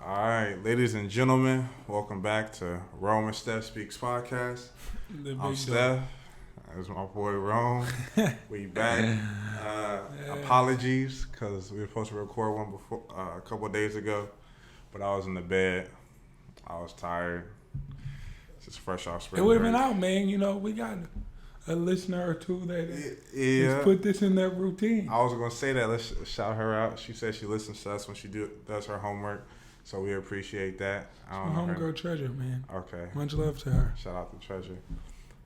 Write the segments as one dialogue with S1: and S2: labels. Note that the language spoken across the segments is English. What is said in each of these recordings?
S1: All right, ladies and gentlemen, welcome back to Rome and Steph Speaks podcast. I'm Steph. That's my boy Rome. We back. Apologies, because we were supposed to record one before a couple of days ago, but I was in the bed. I was tired. Just fresh off spring
S2: It would have
S1: break.
S2: been out, man. You know, we got a listener or two that
S1: Yeah.
S2: has put this in their routine.
S1: I was gonna say that. Let's shout her out. She said she listens to us when she does her homework, so we appreciate that.
S2: My homegirl Treasure, man.
S1: Okay.
S2: Much love to her.
S1: Shout out to Treasure.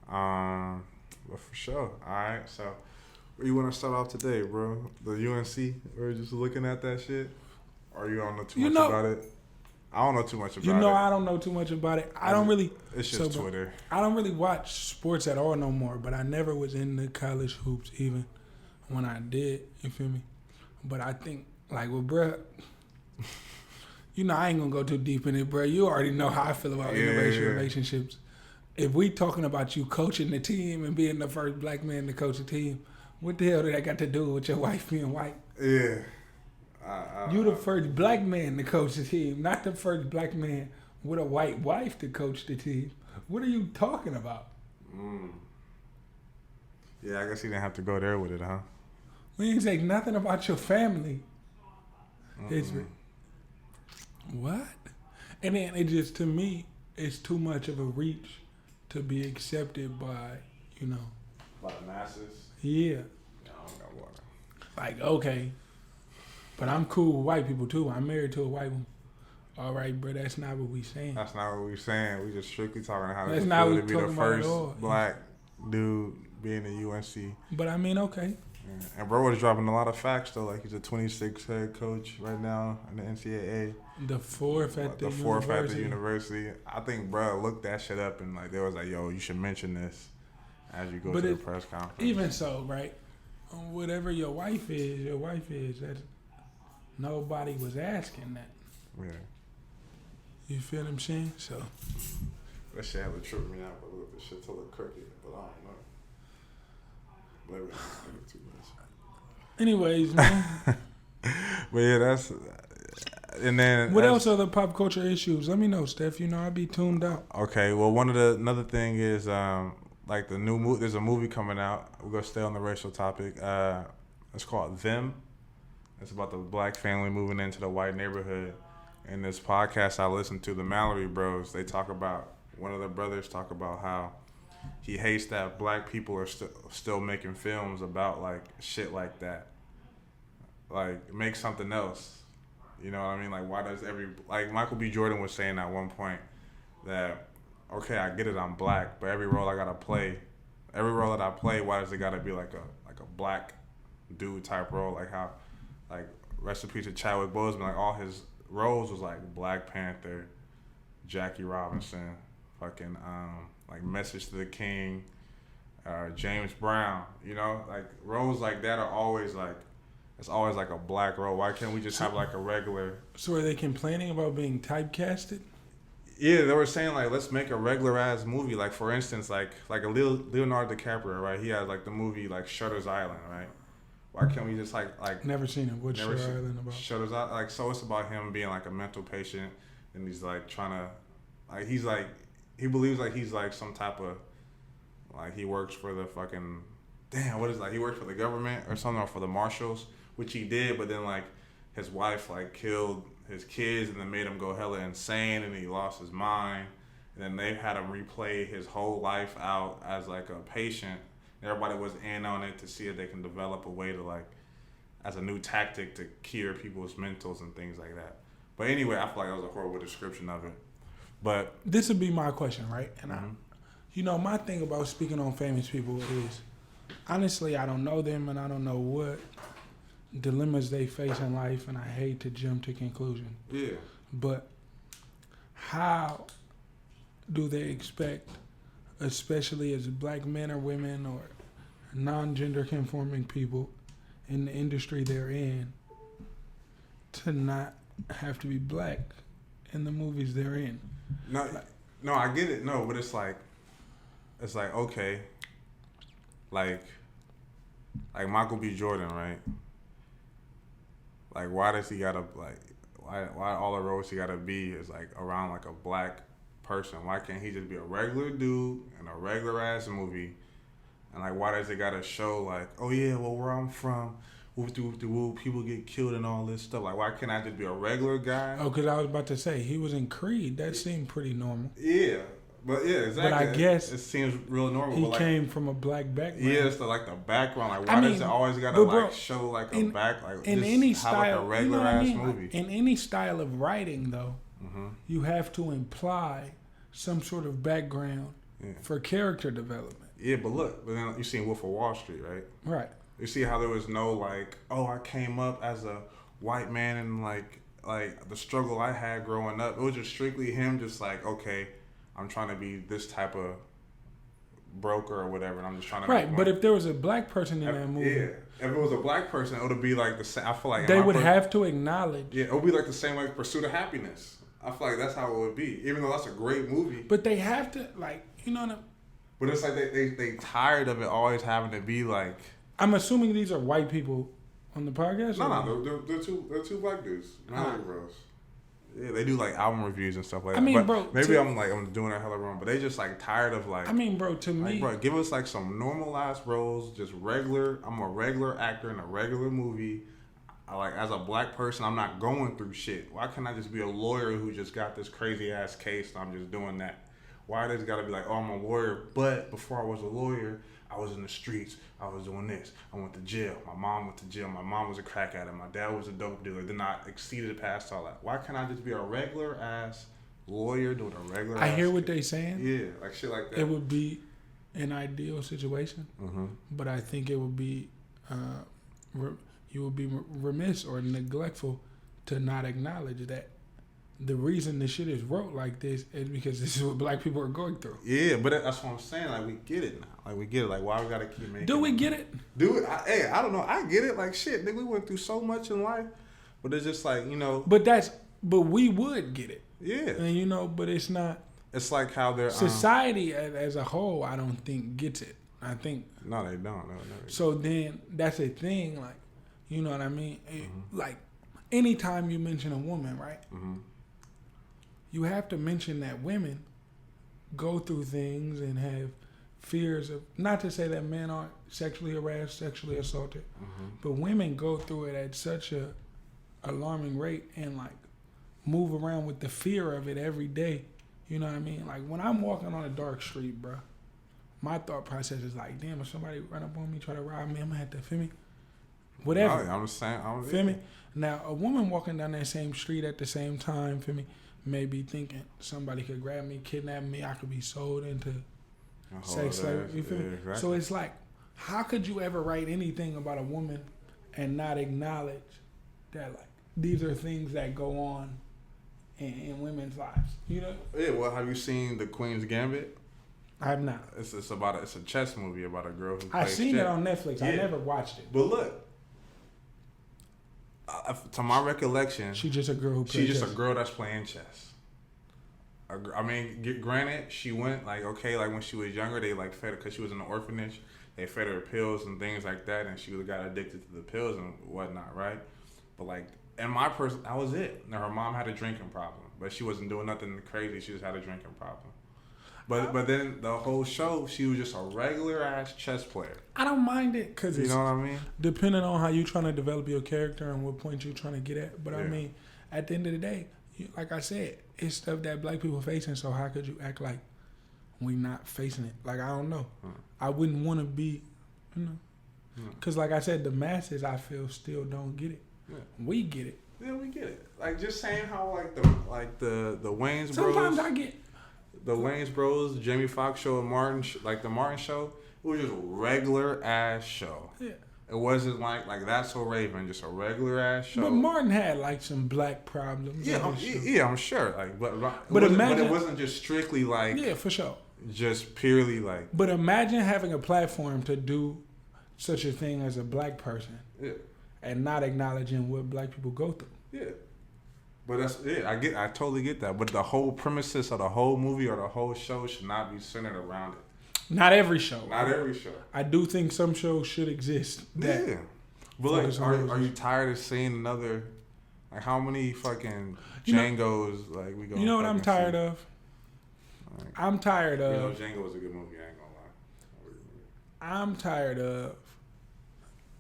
S1: But for sure. All right. So, where you want to start off today, bro? The UNC? Or just looking at that shit? Or you don't know too much about it? I don't know too much about it.
S2: I don't know too much about it. I don't really.
S1: It's just Twitter.
S2: I don't really watch sports at all no more. But I never was into college hoops even when I did. You feel me? But I think like with bruh. I ain't gonna go too deep in it, bro. You already know how I feel about interracial relationships. If we talking about you coaching the team and being the first black man to coach a team, what the hell did that got to do with your wife being white?
S1: Yeah.
S2: You the first black man to coach the team, not the first black man with a white wife to coach the team. What are you talking about?
S1: Yeah, I guess you didn't have to go there with it, huh?
S2: We ain't say nothing about your family. It's what? And then it just, to me, it's too much of a reach to be accepted by,
S1: By the masses?
S2: Yeah.
S1: No, I don't got water.
S2: Like, okay. But I'm cool with white people, too. I'm married to a white woman. All right, bro, that's not what we saying.
S1: That's not what we saying. We just strictly talking how
S2: That's
S1: it's
S2: not
S1: cool
S2: what
S1: to be
S2: we
S1: the
S2: talking about at
S1: first
S2: all.
S1: black dude being in UNC.
S2: But I mean, okay.
S1: Yeah. And bro was dropping a lot of facts though. Like he's a 26 head coach right now in the NCAA.
S2: The fourth at the
S1: university. I think bro looked that shit up and like they was like, yo, you should mention this as you go to the press conference.
S2: Even so, right? Whatever your wife is. That's, nobody was asking that.
S1: Yeah.
S2: You feel what I'm saying? So
S1: that shit had to trip me out, but look, this shit to look crooked, but I don't know. Maybe too much.
S2: Anyways, man.
S1: But yeah, that's. And then
S2: what else are the pop culture issues? Let me know, Steph. I be tuned out.
S1: Okay, well, another thing is like the new movie. There's a movie coming out. We're gonna stay on the racial topic. It's called Them. It's about the black family moving into the white neighborhood. And this podcast I listened to, the Mallory Bros, they talk about, one of the brothers talk about how he hates that black people are still making films about like shit like that. Like make something else. You know what I mean? Like why does like Michael B. Jordan was saying at one point that, okay, I get it, I'm black, but every role that I play, why does it gotta be like a black dude type role? Like how, like rest in peace to Chadwick Boseman, like all his roles was like Black Panther, Jackie Robinson, fucking like Message to the King, James Brown. Like roles like that are always like, it's always like a black role. Why can't we just have like a regular?
S2: So are they complaining about being typecasted?
S1: Yeah, they were saying like, let's make a regular ass movie. Like for instance, like a Leonardo DiCaprio, right? He had like the movie like Shutter's Island, right? Why can't we just like
S2: never seen it? What's Shutter Island about?
S1: Shutter's Island, like so it's about him being like a mental patient, and he's like trying to, like he's like he believes like he's like some type of, like he works for the fucking, what is that? He works for the government or something, or for the marshals, which he did, but then like his wife like killed his kids and then made him go hella insane and he lost his mind, and then they had him replay his whole life out as like a patient. Everybody was in on it to see if they can develop a way to like, as a new tactic to cure people's mentals and things like that. But anyway, I feel like that was a horrible description of it. But
S2: this would be my question, right? And my thing about speaking on famous people is, honestly, I don't know them and I don't know what dilemmas they face in life, and I hate to jump to conclusions.
S1: Yeah.
S2: But how do they expect, especially as black men or women or non-gender conforming people in the industry they're in, to not have to be black in the movies they're in?
S1: No, I get it. No, but it's like okay, like Michael B. Jordan, right? Like, why does he gotta why all the roles he gotta be is like around like a black person? Why can't he just be a regular dude in a regular ass movie? And like, why does it gotta show like, oh yeah, well where I'm from, whoop, people get killed and all this stuff? Like, why can't I just be a regular guy?
S2: Oh, because I was about to say he was in Creed. That seemed pretty normal.
S1: Yeah, but yeah, exactly.
S2: But I guess
S1: it seems real normal.
S2: He
S1: but like,
S2: came from a black background.
S1: Yeah, it's like the background. Like, why does it always gotta like show like a back? Like,
S2: in
S1: just
S2: any
S1: have
S2: style,
S1: like a regular ass movie.
S2: Like, in any style of writing, though, you have to imply some sort of background for character development.
S1: Yeah, but look, then you seen Wolf of Wall Street, right?
S2: Right.
S1: You see how there was no like, oh, I came up as a white man and like the struggle I had growing up. It was just strictly him, just like, okay, I'm trying to be this type of broker or whatever, and I'm just trying to
S2: right. But if there was a black person in that movie,
S1: if it was a black person, it would be like the same. I feel like
S2: they would have to acknowledge.
S1: Yeah, it would be like the same like Pursuit of Happiness. I feel like that's how it would be, even though that's a great movie.
S2: But they have to like, you know what I mean?
S1: But it's like they tired of it always having to be like.
S2: I'm assuming these are white people on the podcast.
S1: No, they're two black dudes, bros. Yeah, they do like album reviews and stuff like that.
S2: I mean,
S1: but
S2: bro,
S1: maybe I'm doing it hella wrong, but they just like tired of like.
S2: I mean, bro, to me,
S1: bro, give us like some normalized roles, just regular. I'm a regular actor in a regular movie. I like as a black person, I'm not going through shit. Why can't I just be a lawyer who just got this crazy ass case and I'm just doing that? Why does it gotta be like, oh, I'm a lawyer, but before I was a lawyer, I was in the streets. I was doing this. I went to jail. My mom went to jail. My mom was a crack addict. My dad was a dope dealer. Then I exceeded past all that. Why can't I just be a regular ass lawyer doing a regular
S2: I
S1: ass
S2: hear what they saying.
S1: Yeah, like shit like that.
S2: It would be an ideal situation, but I think it would be, you would be remiss or neglectful to not acknowledge that the reason the shit is wrote like this is because this is what black people are going through.
S1: Yeah, but that's what I'm saying. Like, we get it now. Like, we get it. Like, why we gotta keep making
S2: Do we get it?
S1: Do it? I don't know. I get it. Like, shit, nigga, we went through so much in life. But it's just like, you know.
S2: But we would get it.
S1: Yeah.
S2: And, you know, but it's not.
S1: It's like how they're.
S2: Society as a whole, I don't think gets it. I think.
S1: No, they don't. No.
S2: So then that's a thing. Like, you know what I mean? Like, anytime you mention a woman, right? You have to mention that women go through things and have fears of, not to say that men aren't sexually harassed, sexually assaulted, but women go through it at such a alarming rate and like move around with the fear of it every day. You know what I mean? Like when I'm walking on a dark street, bro, my thought process is like, damn, if somebody run up on me, try to rob me, I'm gonna have to, feel me? Whatever.
S1: No, I'm saying,
S2: feel me? Now, a woman walking down that same street at the same time, feel me, may be thinking somebody could grab me, kidnap me, I could be sold into sex slavery. You feel me? Exactly. So it's like, how could you ever write anything about a woman and not acknowledge that like these are things that go on in women's lives? You know?
S1: Yeah. Well, have you seen The Queen's Gambit?
S2: I have not.
S1: It's a chess movie about a girl who.
S2: I've seen
S1: chess.
S2: it on Netflix.
S1: Yeah.
S2: I never watched it.
S1: But look. To my recollection,
S2: she's just a girl who plays
S1: she's just
S2: chess.
S1: a girl that's playing chess. I mean, granted, she went like when she was younger, they like fed her because she was in an orphanage. They fed her pills and things like that, and she got addicted to the pills and whatnot, right? But like, in my person, that was it. Now her mom had a drinking problem, but she wasn't doing nothing crazy. She just had a drinking problem. But then the whole show, she was just a regular ass chess player.
S2: I don't mind it because
S1: you know what I mean.
S2: Depending on how you trying to develop your character and what point you trying to get at, but I mean, at the end of the day, like I said, it's stuff that black people facing. So how could you act like we not facing it? Like I don't know. I wouldn't want to be, you know, because like I said, the masses I feel still don't get it. Yeah. We get it.
S1: Yeah, we get it. Like just saying how the Wayans Bros.
S2: Sometimes I get.
S1: The Wayans Bros, Jamie Foxx show, and the Martin show, it was just a regular ass show. Yeah. It wasn't like That's So Raven, just a regular ass show.
S2: But Martin had like some black problems.
S1: Yeah, I'm sure. Like, but
S2: imagine,
S1: it wasn't just strictly like.
S2: Yeah, for sure.
S1: Just purely like.
S2: But imagine having a platform to do such a thing as a black person.
S1: Yeah.
S2: And not acknowledging what black people go through.
S1: Yeah. But I totally get that. But the whole premises of the whole movie or the whole show should not be centered around it.
S2: Not every show.
S1: Not every show.
S2: I do think some shows should exist.
S1: Yeah. But like, are you tired of seeing another Like how many fucking
S2: You know-
S1: Django's like we go?
S2: You know what I'm tired of?
S1: Like,
S2: I'm tired
S1: you know,
S2: of.
S1: Django was a good movie. I ain't gonna lie.
S2: I'm tired of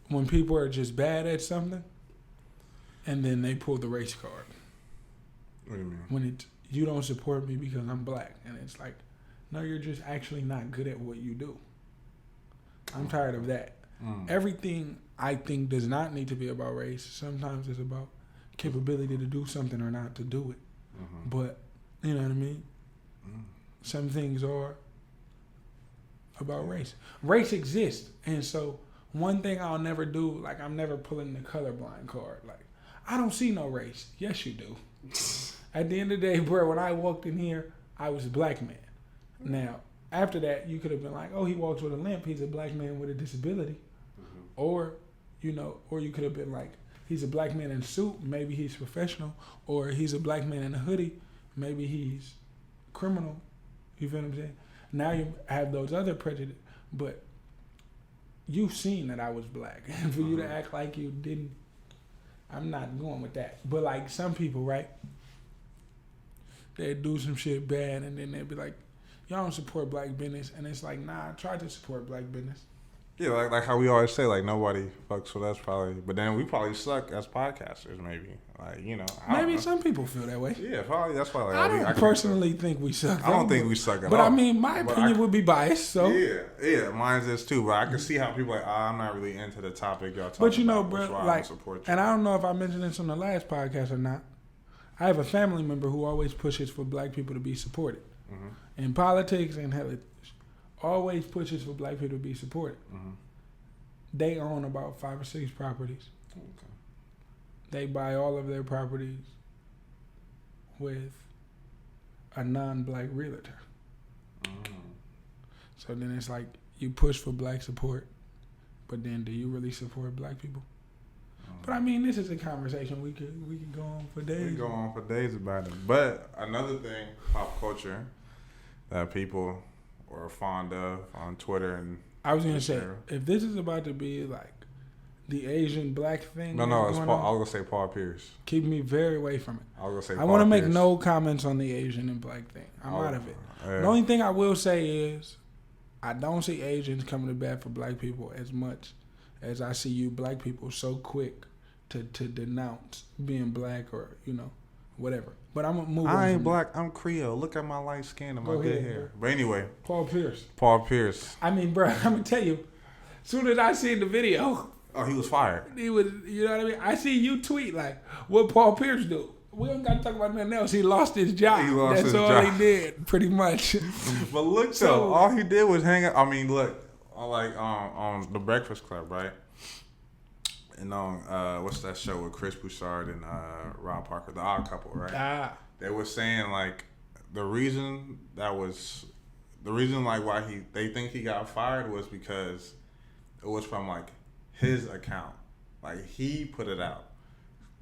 S2: when people are just bad at something, and then they pull the race card.
S1: What do you mean?
S2: When you don't support me because I'm black, and it's like, no, you're just actually not good at what you do. I'm tired of that. Everything I think does not need to be about race. Sometimes it's about capability to do something or not to do it. But you know what I mean? Some things are about race. Race exists, and so one thing I'll never do, like I'm never pulling the colorblind card. Like I don't see no race. Yes, you do. At the end of the day, bro, when I walked in here, I was a black man. Now, after that, you could have been like, oh, he walks with a limp. He's a black man with a disability. Or, you know, or you could have been like, he's a black man in a suit. Maybe he's professional. Or he's a black man in a hoodie. Maybe he's criminal. You feel what I'm saying? Now you have those other prejudices. But you've seen that I was black. And for you to act like you didn't, I'm not going with that. But like some people, right? They do some shit bad and then they'd be like, y'all don't support black business. And it's like, nah, I try to support black business.
S1: Yeah, like how we always say, like nobody fucks with us probably, but then we probably suck as podcasters, maybe. Like you know,
S2: maybe some people feel that way.
S1: Yeah, probably that's why. Like,
S2: I don't personally think we suck.
S1: I don't think we suck at all.
S2: But I mean, my opinion would be biased. So
S1: yeah, mine's is too. But I can see how people are like, I'm not really into the topic y'all talking about.
S2: But you know, bro, like,
S1: support you.
S2: And I don't know if I mentioned this on the last podcast or not. I have a family member who always pushes for black people to be supported in politics and hell, always pushes for black people to be supported. They own about 5 or 6 properties. Okay. They buy all of their properties with a non-black realtor. So then it's like you push for black support, but then do you really support black people? But I mean, this is a conversation we could go on for days.
S1: We could go on for days about it. But another thing, pop culture, that people were fond of on Twitter and
S2: I was gonna say, if this is about to be like the Asian black thing,
S1: no, it's Paul. I was gonna say Paul Pierce.
S2: Keep me very away from it.
S1: I was gonna say.
S2: I want to make no comments on the Asian and black thing. I'm out of it. The only thing I will say is, I don't see Asians coming to bat for black people as much as I see you black people so quick to denounce being black or whatever. But I'm gonna move on.
S1: I ain't black. I'm Creole. Look at my light skin and my good hair. But anyway,
S2: Paul Pierce.
S1: I
S2: mean, bro, I'm gonna tell you. As soon as I seen the video,
S1: he was fired.
S2: He was, you know what I mean. I see you tweet like, "What Paul Pierce do?" We don't got to talk about nothing else. He lost his job. That's all he did, pretty much.
S1: But look, though, all he did was hang out. I mean, look, on the Breakfast Club, right? And on what's that show with Chris Bouchard and Rob Parker, The Odd Couple, right? They were saying like the reason like why they think he got fired was because it was from like his account, like he put it out,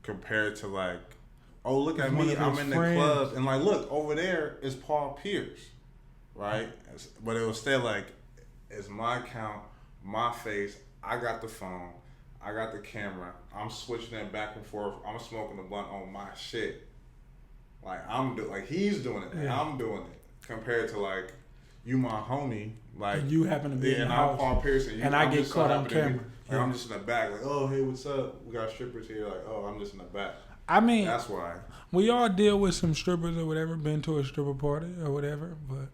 S1: compared to like, oh look at me, I'm in the club and like look over there is Paul Pierce, right? But it was still like it's my account, my face, I got the phone. I got the camera. I'm switching it back and forth. I'm smoking the blunt on my shit. Like he's doing it. And I'm doing it. Compared to like you, my homie. Like
S2: and you happen to be in the
S1: house.
S2: I'm
S1: Paul Pierce. And
S2: I get caught on camera.
S1: Like, I'm just in the back. Like, oh hey, what's up? We got strippers here. Like, oh, I'm just in the back.
S2: I mean,
S1: that's why
S2: we all deal with some strippers or whatever. Been to a stripper party or whatever, but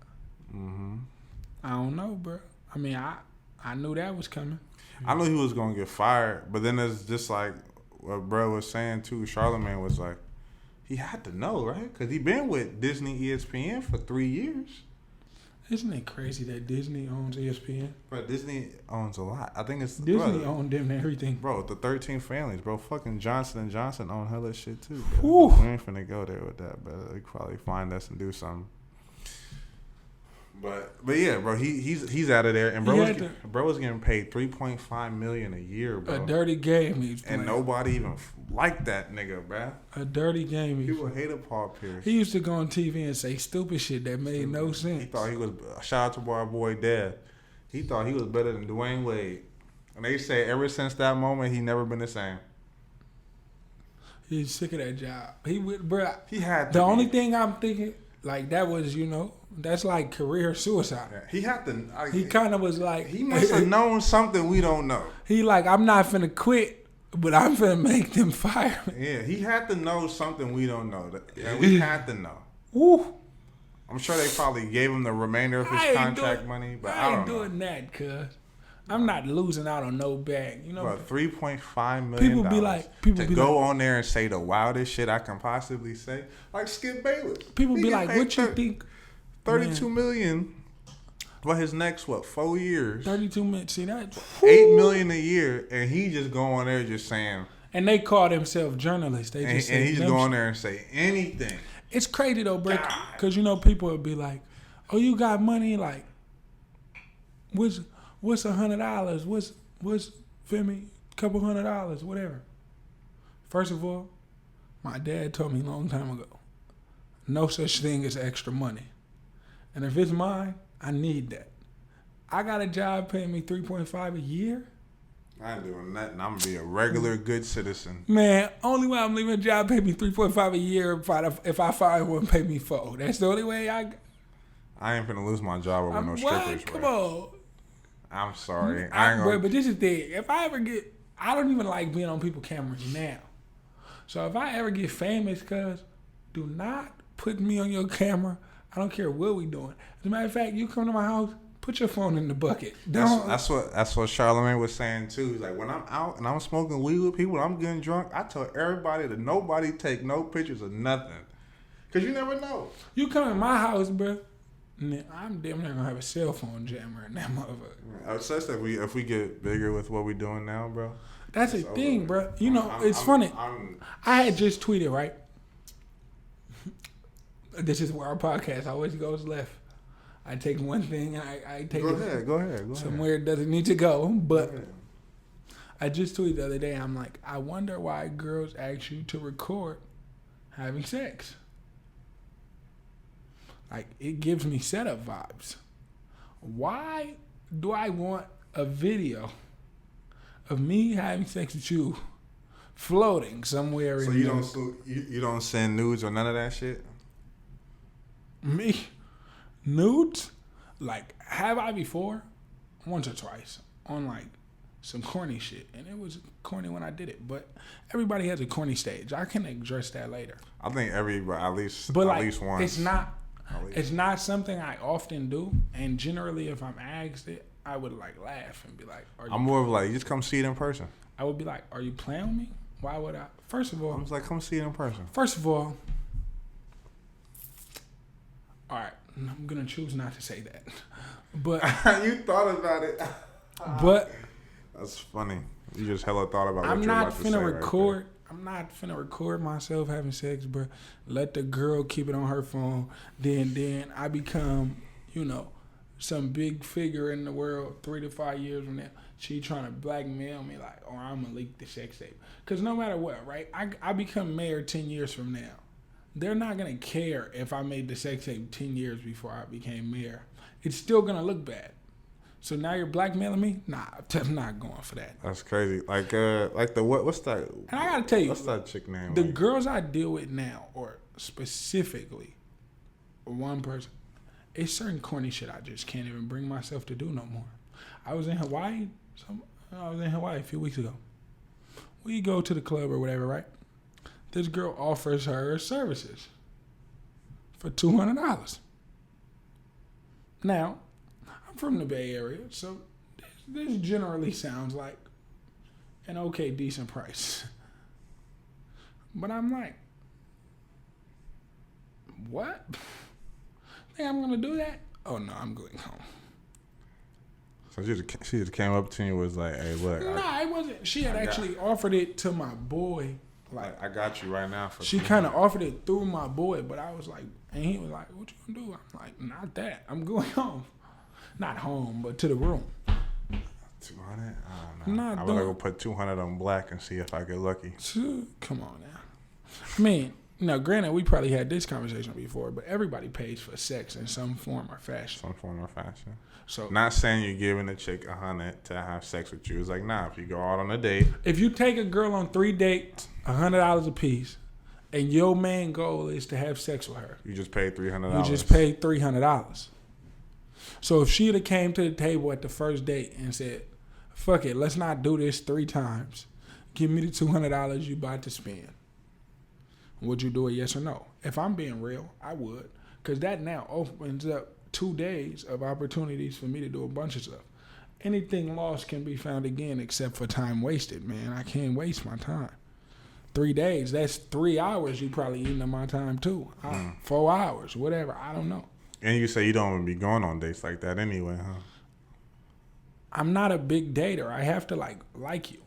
S2: I don't know, bro. I mean, I knew that was coming.
S1: I knew he was gonna get fired, but then it's just like what bro was saying too. Charlamagne was like, he had to know, right? Because he been with Disney ESPN for 3 years.
S2: Isn't it crazy that Disney owns ESPN?
S1: Bro, Disney owns a lot. I think it's
S2: Disney owned them and everything.
S1: Bro, the 13 families, bro. Fucking Johnson & Johnson own hella shit too. Bro. We ain't finna go there with that, but they probably find us and do something. But yeah, bro, he's out of there, and bro was getting paid $3.5 million a year, bro.
S2: A dirty game he's playing.
S1: And nobody even liked that nigga, bro.
S2: A dirty game.
S1: People hated Paul Pierce.
S2: He used to go on TV and say stupid shit that made no sense.
S1: He thought he was. Shout out to our boy Dad. He thought he was better than Dwayne Wade, and they say ever since that moment he never been the same.
S2: He's sick of that job. He would, bro.
S1: He had to
S2: The
S1: be.
S2: only thing I'm thinking, like, that was, that's like career suicide.
S1: Yeah, he had to.
S2: He kind of was like,
S1: He must have known something we don't know.
S2: he like, I'm not finna quit, but I'm finna make them fire me.
S1: Yeah, he had to know something we don't know. And we had to know.
S2: Woo.
S1: I'm sure they probably gave him the remainder of his contract money, but I
S2: ain't
S1: don't know.
S2: doing that, cuz. I'm not losing out on no bag.
S1: But $3.5 million.
S2: People be like,
S1: to go on there and say the wildest shit I can possibly say, like Skip Bayless.
S2: People
S1: He
S2: be
S1: get
S2: like,
S1: paid
S2: what you think?
S1: $32 million for his next 4 years.
S2: 32 minutes. See that?
S1: $8 million a year, and he just go on there just saying.
S2: And they call themselves journalists. They just
S1: And he just go on there and say anything.
S2: It's crazy though, bro, because people would be like, "Oh, you got money? Like, what's $100? What's feel me? Couple $100, whatever." First of all, my dad told me a long time ago, no such thing as extra money, and if it's mine, I need that. I got a job paying me $3.5 a year.
S1: I ain't doing nothing. I'm gonna be a regular good citizen.
S2: Man, only way I'm leaving a job pay me $3.5 a year if I find one pay me $4. That's the only way I
S1: ain't finna lose my job over no strippers.
S2: Come on.
S1: I'm sorry. I ain't gonna.
S2: But this is the thing. If I ever get, I don't even like being on people's cameras now. So if I ever get famous, cuz, do not put me on your camera. I don't care what we doing. As a matter of fact, you come to my house, put your phone in the bucket.
S1: That's what Charlamagne was saying too. He's like, when I'm out and I'm smoking weed with people, I'm getting drunk. I tell everybody that nobody take no pictures of nothing, cause you never know.
S2: You come in my house, bro. I'm damn near gonna have a cell phone jammer in that motherfucker.
S1: Especially if we get bigger with what we doing now, bro.
S2: That's the thing, bro. It's funny. I had just tweeted, right? This is where our podcast always goes left. I take one thing and I take it.
S1: Go ahead.
S2: Somewhere it doesn't need to go. But I just tweeted the other day, I'm like, I wonder why girls ask you to record having sex. Like, it gives me setup vibes. Why do I want a video of me having sex with you floating somewhere
S1: so you don't send nudes or none of that shit?
S2: Me? Nudes? Like, have I before? Once or twice. On, like, some corny shit. And it was corny when I did it. But everybody has a corny stage. I can address that later.
S1: I think everybody, at least once.
S2: It's not something I often do. And generally, if I'm asked it, I would, like, laugh and be like,
S1: I'm more of like, you just come see it in person.
S2: I would be like, are you playing with me? Why would I? First of all.
S1: I was like, come see it in person.
S2: First of all, right, I'm going to choose not to say that. But
S1: you thought about it.
S2: But
S1: that's funny. You just hella thought about what
S2: I'm
S1: you're
S2: not
S1: about to say.
S2: finna record. Right, I'm not finna record myself having sex, bro. Let the girl keep it on her phone. Then I become, some big figure in the world 3 to 5 years from now. She trying to blackmail me like, or I'm going to leak the sex tape. Because no matter what, right, I become mayor 10 years from now. They're not going to care if I made the sex tape 10 years before I became mayor. It's still going to look bad. So now you're blackmailing me? Nah, I'm not going for that.
S1: That's crazy. Like what's that?
S2: And I got to tell you.
S1: What's that chick name?
S2: The girls I deal with now, or specifically one person, it's certain corny shit I just can't even bring myself to do no more. I was in Hawaii a few weeks ago. We go to the club or whatever, right? This girl offers her services for $200. Now, I'm from the Bay Area, so this generally sounds like an okay, decent price. But I'm like, what? Think I'm gonna do that? Oh no, I'm going home.
S1: So she just came up to you and was like, hey, look.
S2: Nah, it wasn't. She had actually offered it to my boy.
S1: Like, I got you right now.
S2: She kind of offered it through my boy, but I was like, and he was like, what you gonna do? I'm like, not that. I'm going home. Not home, but to the room.
S1: 200? I don't know. I'm gonna go put 200 on black and see if I get lucky.
S2: Come on now. I mean, Now, granted, we probably had this conversation before, but everybody pays for sex in some form or fashion.
S1: Some form of fashion.
S2: So,
S1: not saying you're giving a chick $100 to have sex with you. It's like, nah, if you go out on a date.
S2: if you take a girl on 3 dates, $100 a piece, and your main goal is to have sex with her,
S1: You just paid $300.
S2: you just paid $300. So if she'd have came to the table at the first date and said, fuck it, let's not do this 3 times. Give me the $200 you about to spend. Would you do it, yes or no? If I'm being real, I would. Because that now opens up 2 days of opportunities for me to do a bunch of stuff. Anything lost can be found again except for time wasted, man. I can't waste my time. 3 days, that's 3 hours you probably eating of my time too. 4 hours, whatever, I don't know.
S1: And you say you don't even be going on dates like that anyway, huh?
S2: I'm not a big dater. I have to like you.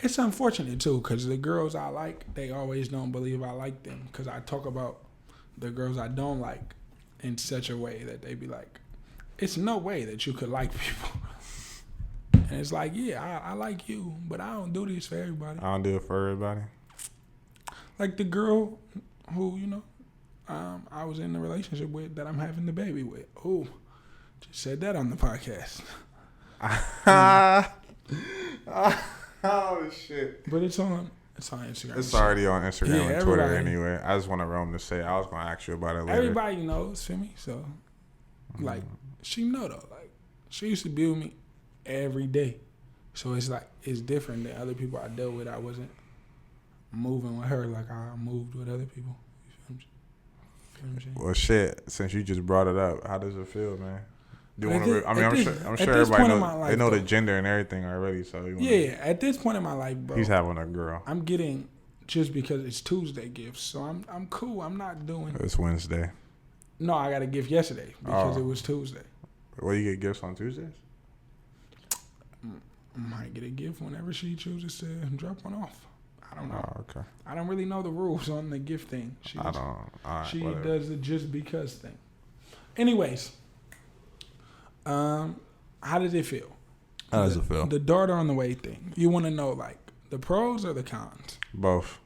S2: It's unfortunate too, because the girls I like, they always don't believe I like them, because I talk about the girls I don't like in such a way that they be like, it's no way that you could like people. And it's like, yeah, I like you, but I don't do this for everybody.
S1: I don't do it for everybody.
S2: Like the girl who, I was in a relationship with that I'm having the baby with. Oh, just said that on the podcast.
S1: Oh shit!
S2: But it's on Instagram.
S1: It's already on Instagram and Twitter
S2: everybody.
S1: anyway. I just want Rome to say I was gonna ask you about it later.
S2: Everybody knows, feel me? So, like, she know though. Like, she used to be with me every day. So it's like, it's different than other people I dealt with. I wasn't moving with her like I moved with other people. You feel what I'm saying?
S1: Well, shit. Since you just brought it up, how does it feel, man? Do you
S2: At
S1: want
S2: this-
S1: to? I mean,
S2: at
S1: I'm
S2: this-
S1: sure. I'm
S2: at
S1: sure
S2: this
S1: everybody
S2: point in
S1: knows.
S2: my life,
S1: They know the
S2: though.
S1: gender and everything already. So you wanna,
S2: Yeah, at this point in my life, bro,
S1: he's having a girl.
S2: I'm getting, just because it's Tuesday gifts, so I'm cool. I'm not doing.
S1: It's Wednesday.
S2: No, I got a gift yesterday because
S1: Oh.
S2: it was Tuesday.
S1: Well, you get gifts on Tuesdays.
S2: I might get a gift whenever she chooses to drop one off. I don't know.
S1: Oh, okay.
S2: I don't really know the rules on the gift thing. She
S1: I don't. All right,
S2: she
S1: whatever.
S2: does the just because thing. Anyways, how does it feel?
S1: How does it feel?
S2: The daughter on the way thing. You want to know like the pros or the cons?
S1: Both.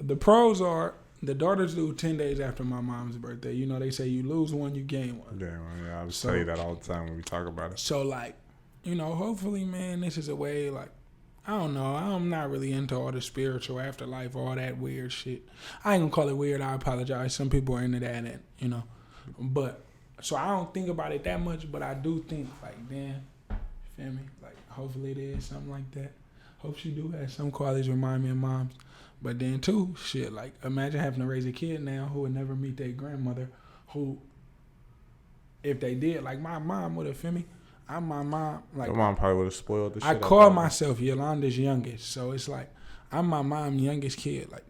S2: The pros are the daughter's due 10 days after my mom's birthday. You know, they say you lose one, you gain one.
S1: Yeah, I would
S2: So-
S1: tell you that all the time when we talk about it.
S2: So, like, hopefully, man, this is a way, like, I don't know. I'm not really into all the spiritual afterlife, all that weird shit. I ain't gonna call it weird. I apologize. Some people are into that, and, But, so I don't think about it that much, but I do think, like, damn, you feel me? Like, hopefully it is something like that. Hope she do have some qualities remind me of moms. But then, too, shit, like, imagine having to raise a kid now who would never meet their grandmother, who, if they did, like, my mom would have, feel me? I'm my mom. Like,
S1: Your mom probably would have spoiled the shit.
S2: I
S1: out
S2: call
S1: of her.
S2: myself Yolanda's youngest. So it's like, I'm my mom's youngest kid. Like,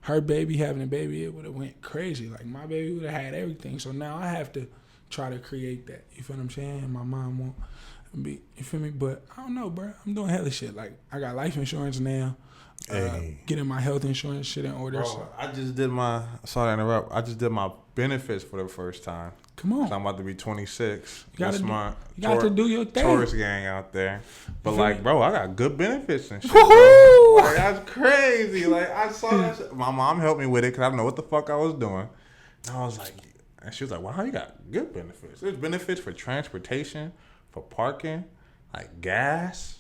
S2: her baby having a baby, it would have went crazy. Like, my baby would have had everything. So now I have to try to create that. You feel what I'm saying? And my mom won't be, you feel me? But I don't know, bro. I'm doing hella shit. Like, I got life insurance now.
S1: Hey.
S2: Getting my health insurance shit in order.
S1: Bro,
S2: So,
S1: I just did my. Sorry to interrupt. I just did my benefits for the first time.
S2: come on.
S1: So I'm about to be 26
S2: You gotta
S1: this
S2: do-
S1: month.
S2: You got to do your thing.
S1: Tourist gang out there. But
S2: You feel
S1: like,
S2: me?
S1: bro, I got good benefits and shit.
S2: Woohoo!
S1: Bro. Like, that's crazy. Like, I saw that shit. My mom helped me with it because I didn't know what the fuck I was doing. And I was like, and she was like, wow, you got good benefits. There's benefits for transportation, for parking, like gas.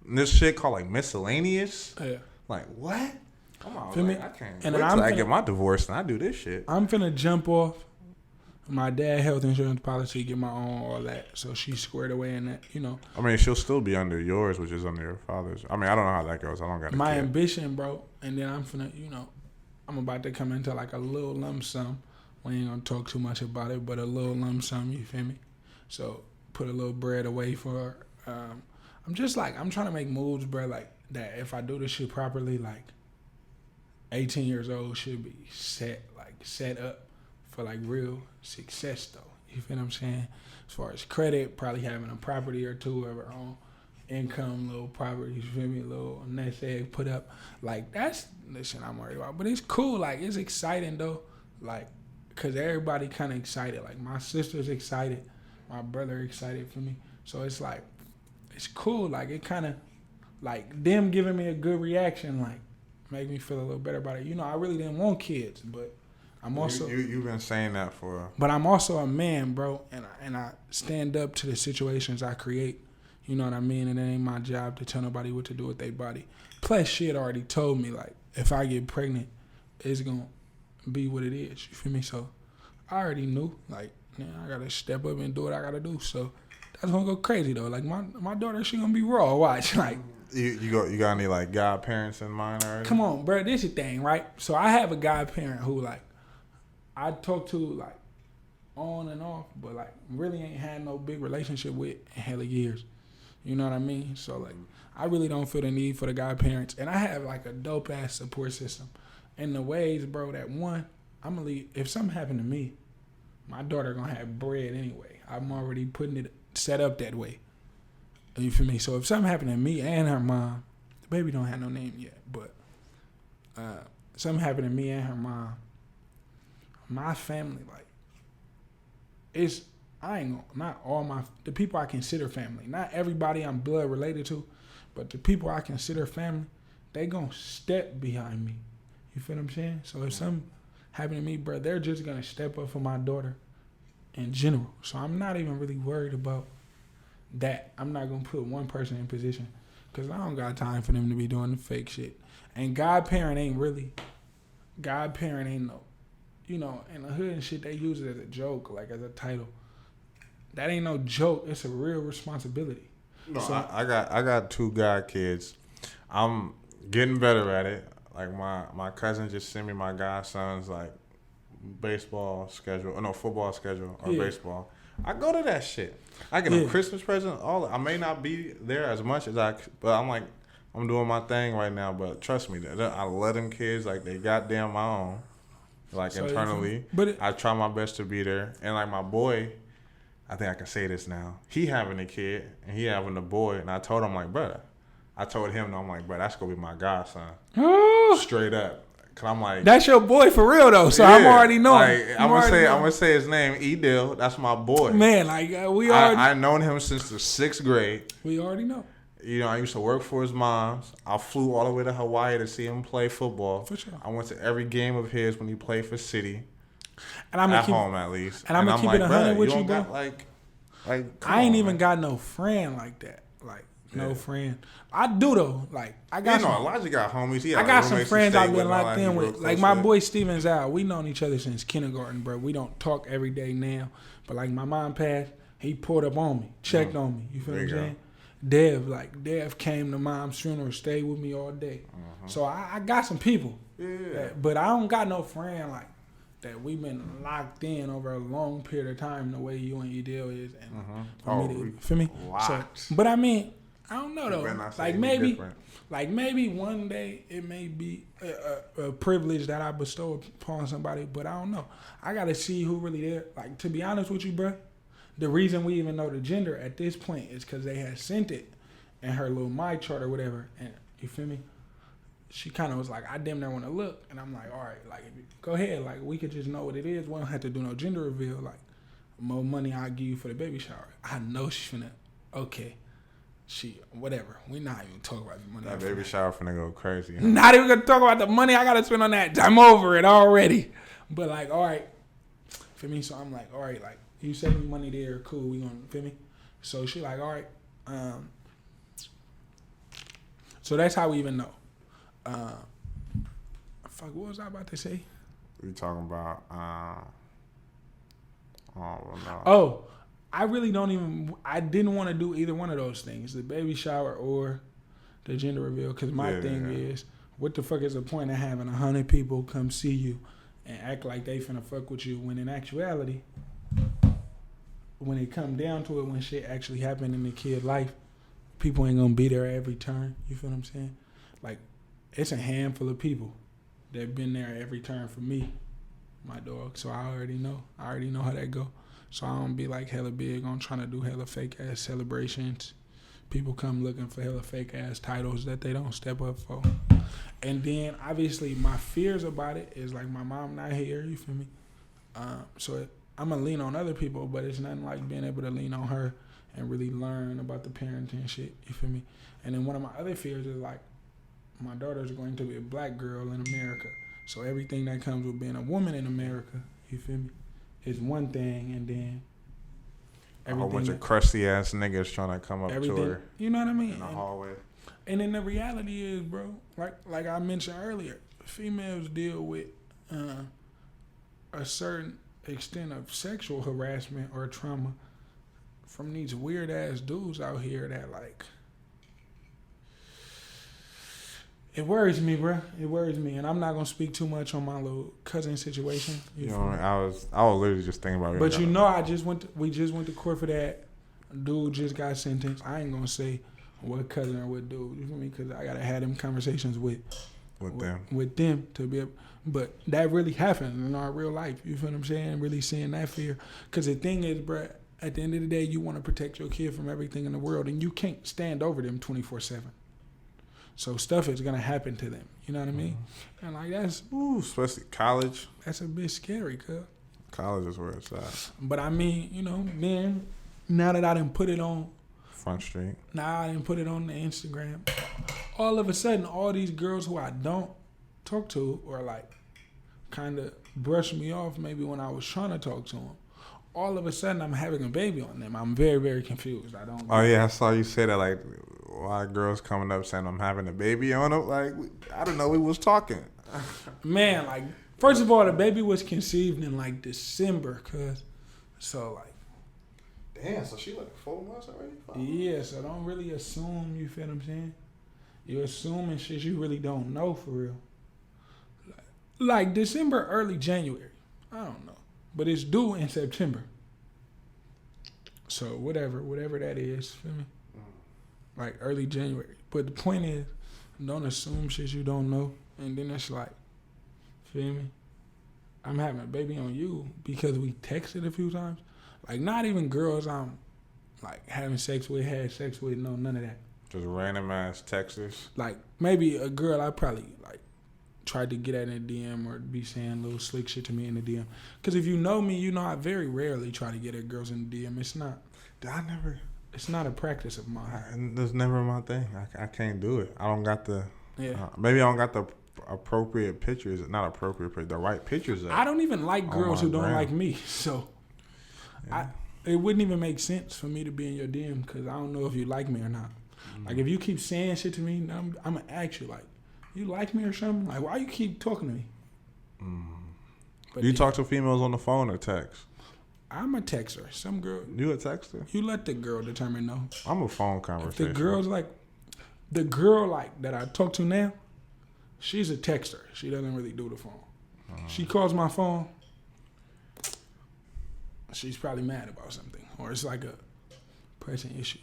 S1: And this shit called like miscellaneous.
S2: Yeah.
S1: Like, what? Come on,
S2: Feel me?
S1: I can't
S2: And
S1: wait
S2: then
S1: till I
S2: I'm
S1: get
S2: finna-
S1: my divorce and I do this shit.
S2: I'm finna jump off my dad health insurance policy, get my own, all that. So she's squared away in that,
S1: I mean, she'll still be under yours, which is under your father's. I mean, I don't know how that goes. I don't got a
S2: My
S1: kid.
S2: ambition, bro. And then I'm finna, I'm about to come into like a little lump sum. We ain't gonna talk too much about it, but a little lump sum, you feel me? So put a little bread away for, I'm just like, I'm trying to make moves, bro, like that if I do this shit properly, like 18 years old should be set up for like real success though. You feel what I'm saying? As far as credit, probably having a property or two of our own income, little property, you feel me? Little nest egg put up. Like that's the shit I'm worried about. But it's cool, like it's exciting though. Like, cause everybody kinda excited. Like my sister's excited, my brother excited for me. So it's like it's cool. Like it kinda like them giving me a good reaction, like make me feel a little better about it. I really didn't want kids, but I'm also
S1: you've been saying that for.
S2: But I'm also a man, bro, and I stand up to the situations I create. You know what I mean? And it ain't my job to tell nobody what to do with their body. Plus, shit already told me, like, if I get pregnant, it's gonna be what it is. You feel me? So I already knew, like, man, I gotta step up and do what I gotta do. So that's gonna go crazy though. Like my daughter, she gonna be raw. Watch, like.
S1: You got any like godparents in mind already?
S2: Come on, bro. This is the thing, right? So I have a godparent who, like, I talk to, like, on and off, but, like, really ain't had no big relationship with in hella years. You know what I mean? So, like, I really don't feel the need for the godparents. And I have, like, a dope-ass support system. In the ways, bro, that one, I'm going to leave. If something happened to me, my daughter going to have bread anyway. I'm already putting it set up that way. You feel me? So if something happened to me and her mom, the baby don't have no name yet, but something happened to me and her mom, my family, like, it's, I ain't gonna, not all the people I consider family, not everybody I'm blood related to, but the people I consider family, they gonna step behind me. You feel what I'm saying? So if something happened to me, bro, they're just gonna step up for my daughter in general. So I'm not even really worried about that. I'm not gonna put one person in position because I don't got time for them to be doing the fake shit. And godparent ain't no, in the hood and shit, they use it as a joke, like as a title. That ain't no joke. It's a real responsibility.
S1: No,
S2: so,
S1: I got 2 god kids. I'm getting better at it. Like my cousin just sent me my godson's like football schedule or baseball. I go to that shit. I get a Christmas present. I may not be there as much as but I'm doing my thing right now. But trust me, I love them kids like they goddamn my own. Like so internally, I try my best to be there. And like my boy, I think I can say this now. He having a kid and he having a boy, and I told him like, brother. I told him, I'm like, bro, that's gonna be my godson. Straight up. Cause I'm like,
S2: that's your boy for real though. So yeah, I'm already knowing.
S1: Like, I'm gonna say his name, Edil. That's my boy.
S2: Man, like I
S1: known him since the 6th grade.
S2: We already know.
S1: I used to work for his mom's. I flew all the way to Hawaii to see him play football.
S2: For sure.
S1: I went to every game of his when he played for City.
S2: And I'm
S1: home at least.
S2: And I'm gonna keep it 100 with you, bro.
S1: Like
S2: I ain't even got no friend like that. Like no friend. I do though. Like I got.
S1: Elijah got homies.
S2: I got some friends I've been locked in with. Like my boy Steven Zhao. We known each other since kindergarten, bro. We don't talk every day now. But like my mom passed, he pulled up on me, checked on me. You feel what I'm saying? Dev came to mom's funeral, stayed with me all day. So I got some people.
S1: Yeah.
S2: But I don't got no friend like that. We've been locked in over a long period of time the way you and Edil is. And for me to, feel me? So, but I mean, I don't know though. Like maybe one day it may be a privilege that I bestow upon somebody, but I don't know. I gotta see who really there. Like to be honest with you, bro, the reason we even know the gender at this point is because they had sent it in her little My Chart or whatever. And you feel me? She kind of was like, I damn near want to look, and I'm like, all right, like go ahead, like we could just know what it is. We don't have to do no gender reveal. Like more money I'll give you for the baby shower. I know she's finna. Okay. Whatever. We not even talking about the money.
S1: That baby shower finna go crazy. Huh?
S2: Not even gonna talk about the money I gotta spend on that. I'm over it already. But like, all right, for me. So I'm like, all right, like you send me money there, cool. We gonna feel me. So she like, all right. So that's how we even know. Fuck. What was I about to say?
S1: We talking about.
S2: Oh. I really I didn't want to do either one of those things, the baby shower or the gender reveal, because my thing is, what the fuck is the point of having 100 people come see you and act like they finna fuck with you when in actuality, when it come down to it, when shit actually happen in the kid life, people ain't gonna be there at every turn. You feel what I'm saying? Like, it's a handful of people that been there at every turn for me, my dog. So I already know how that go. So I don't be like hella big on trying to do hella fake ass celebrations. People come looking for hella fake ass titles that they don't step up for. And then obviously my fears about it is like my mom not here, you feel me? So I'm gonna lean on other people, but it's nothing like being able to lean on her and really learn about the parenting shit, you feel me? And then one of my other fears is like my daughter's going to be a black girl in America. So everything that comes with being a woman in America, you feel me, is one thing, and then
S1: a whole bunch of crusty ass niggas trying to come up to her.
S2: You know what I mean?
S1: In the hallway.
S2: And then the reality is, bro, like I mentioned earlier, females deal with a certain extent of sexual harassment or trauma from these weird ass dudes out here that like. It worries me, bro. It worries me, and I'm not gonna speak too much on my little cousin situation.
S1: You know, I was literally just thinking about it.
S2: But you know, we just went to court for that. Dude just got sentenced. I ain't gonna say what cousin or what dude. You feel me? Because I gotta have them conversations with them to be able. But that really happened in our real life. You feel what I'm saying? Really seeing that fear. Because the thing is, bro, at the end of the day, you want to protect your kid from everything in the world, and you can't stand over them 24/7. So stuff is gonna happen to them. You know what I mean? And like that's
S1: especially college.
S2: That's a bit scary, cuz.
S1: College is where it's at.
S2: But I mean, you know, then now that I didn't put it on
S1: Front Street.
S2: Now I didn't put it on the Instagram. All of a sudden, all these girls who I don't talk to or like kind of brush me off maybe when I was trying to talk to them. All of a sudden, I'm having a baby on them. I'm very, very confused. I don't.
S1: Oh yeah, I saw you say that. Like a lot of girls coming up saying I'm having a baby on them. Like I don't know, we was talking.
S2: Man, like first of all, the baby was conceived in like December, cuz. So like.
S1: Damn, so she like 4 months already? 5 months?
S2: Yeah, so don't really assume, you feel what I'm saying? You assuming shit you really don't know for real. Like December, early January. I don't know. But it's due in September. So whatever that is, feel me? Like early January. But the point is, don't assume shit you don't know. And then it's like, feel me? I'm having a baby on you because we texted a few times. Like, not even girls I'm, like, having sex with, had sex with, no, none of that.
S1: Just random ass texters?
S2: Like, maybe a girl I probably, like, tried to get at in a DM or be saying little slick shit to me in the DM. Because if you know me, you know I very rarely try to get at girls in the DM. It's not. It's not a practice of mine.
S1: That's never my thing. I can't do it. I don't got the.
S2: Yeah.
S1: Maybe I don't got the appropriate pictures. Not appropriate, but the right pictures.
S2: I don't even like girls who don't like me. So. Yeah. It wouldn't even make sense for me to be in your DM because I don't know if you like me or not. Like, if you keep saying shit to me, I'm going to ask you, like, you like me or something? Like, why you keep talking to me? But
S1: you talk to females on the phone or text?
S2: I'm a texter. Some girl.
S1: You a texter?
S2: You let the girl determine, no.
S1: I'm a phone conversation.
S2: If the girl, like, that I talk to now, she's a texter. She doesn't really do the phone. She calls my phone. She's probably mad about something, or it's like a pressing issue.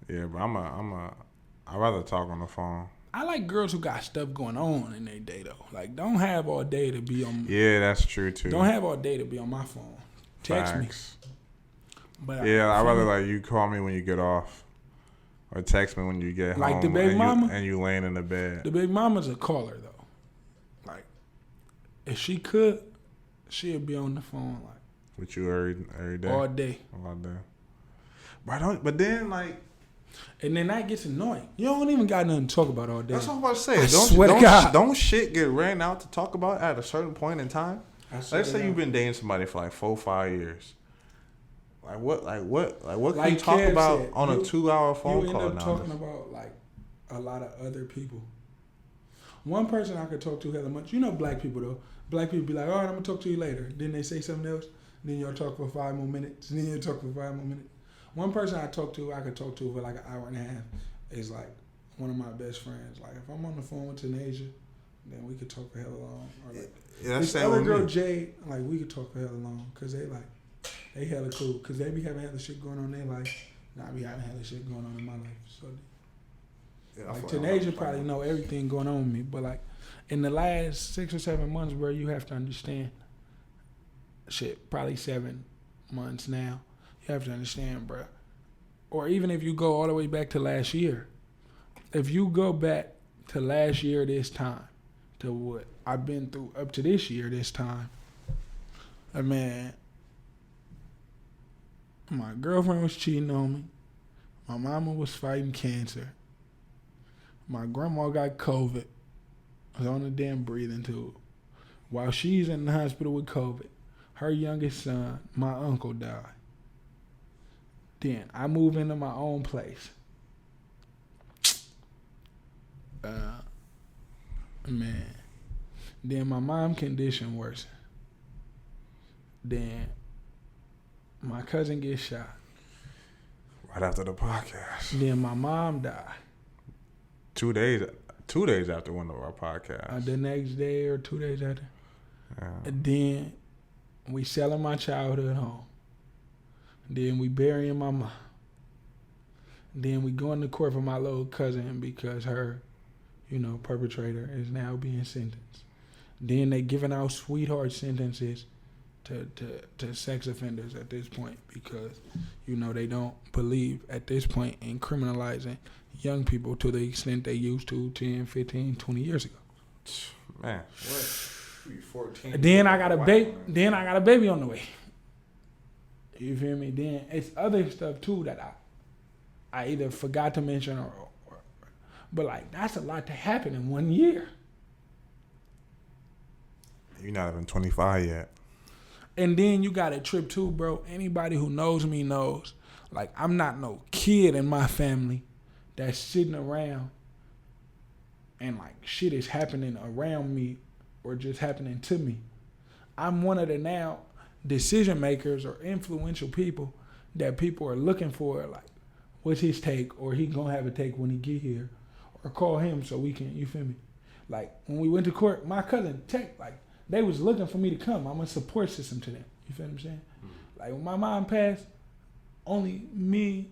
S1: Yeah, but I'd rather talk on the phone.
S2: I like girls who got stuff going on in their day though. Like, don't have all day to be on.
S1: Yeah, that's true too.
S2: Don't have all day to be on my phone. Text
S1: Facts.
S2: me. But
S1: yeah, I'd rather like you call me when you get off, or text me when you get home.
S2: Like the baby mama,
S1: and you laying in the bed.
S2: The baby mama's a caller though. Like, if she could, she'd be on the phone like.
S1: With you every day?
S2: All day.
S1: But then, like...
S2: And then that gets annoying. You don't even got nothing to talk about all day.
S1: That's what I'm about to say. Don't shit get ran out to talk about at a certain point in time? Let's say you've been dating somebody for like 4-5 years. What can you talk about on a 2-hour phone call now?
S2: You end up talking about, like, a lot of other people. One person I could talk to hella much. You know black people, though. Black people be like, all right, I'm going to talk to you later. Then they say something else. Then y'all talk for 5 more minutes. Then you talk for 5 more minutes. One person I could talk to for like an hour and a half is like one of my best friends. Like, if I'm on the phone with Tanasia, then we could talk for hella long. Or like, this other girl, Jade, like, we could talk for hella long. Because they hella cool. Because they be having hella shit going on in their life. And I be having hella shit going on in my life. So, like, Tanasia probably know everything going on with me. But, like, in the last 6 or 7 months, bro, you have to understand. Shit, probably 7 months now. You have to understand, bro. Or even if you go all the way back to last year. If you go back to last year this time, to what I've been through up to this year this time, man, my girlfriend was cheating on me. My mama was fighting cancer. My grandma got COVID. Was on a damn breathing tube. While she's in the hospital with COVID, her youngest son, my uncle, died. Then I move into my own place. Man. Then my mom condition worsened. Then my cousin gets shot.
S1: Right after the podcast.
S2: Then my mom died.
S1: 2 days after one of our podcasts.
S2: The next day or 2 days after.
S1: Yeah.
S2: And then we selling my childhood home. Then we burying my mom. Then we going to court for my little cousin because her, perpetrator is now being sentenced. Then they giving out sweetheart sentences to sex offenders at this point because, they don't believe at this point in criminalizing young people to the extent they used to 10, 15, 20 years ago.
S1: Man, what? 14.
S2: Then I got a baby. Then I got a baby on the way. You feel me? Then it's other stuff too that I either forgot to mention or but like that's a lot to happen in 1 year.
S1: You're not even 25 yet.
S2: And then you got a trip too, bro. Anybody who knows me knows, like I'm not no kid in my family that's sitting around and like shit is happening around me or just happening to me. I'm one of the now decision makers or influential people that people are looking for, like, what's his take, or he gonna have a take when he get here, or call him so we can, you feel me? Like, when we went to court, my cousin, they was looking for me to come. I'm a support system to them. You feel what I'm saying? Mm-hmm. Like, when my mom passed, only me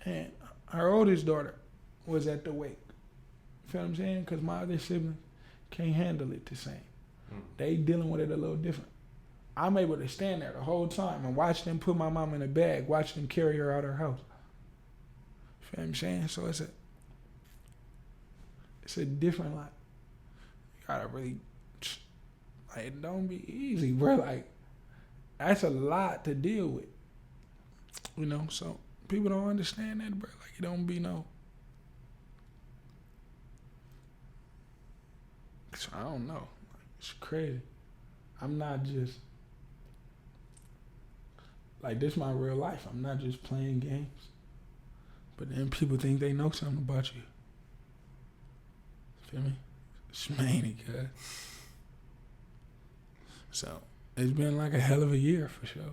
S2: and her oldest daughter was at the wake. You feel what I'm saying? Because my other siblings can't handle it the same. Mm-hmm. They dealing with it a little different. I'm able to stand there the whole time and watch them put my mom in a bag, watch them carry her out of her house. You feel what I'm saying? So it's a different, like, you gotta really, like, it don't be easy, bro. Like, that's a lot to deal with. So people don't understand that, bro. Like, it don't be no. So I don't know. Like, it's crazy. I'm not just, like, this is my real life. I'm not just playing games. But then people think they know something about you. Feel me? It's mainly good. So, it's been like a hell of a year for sure.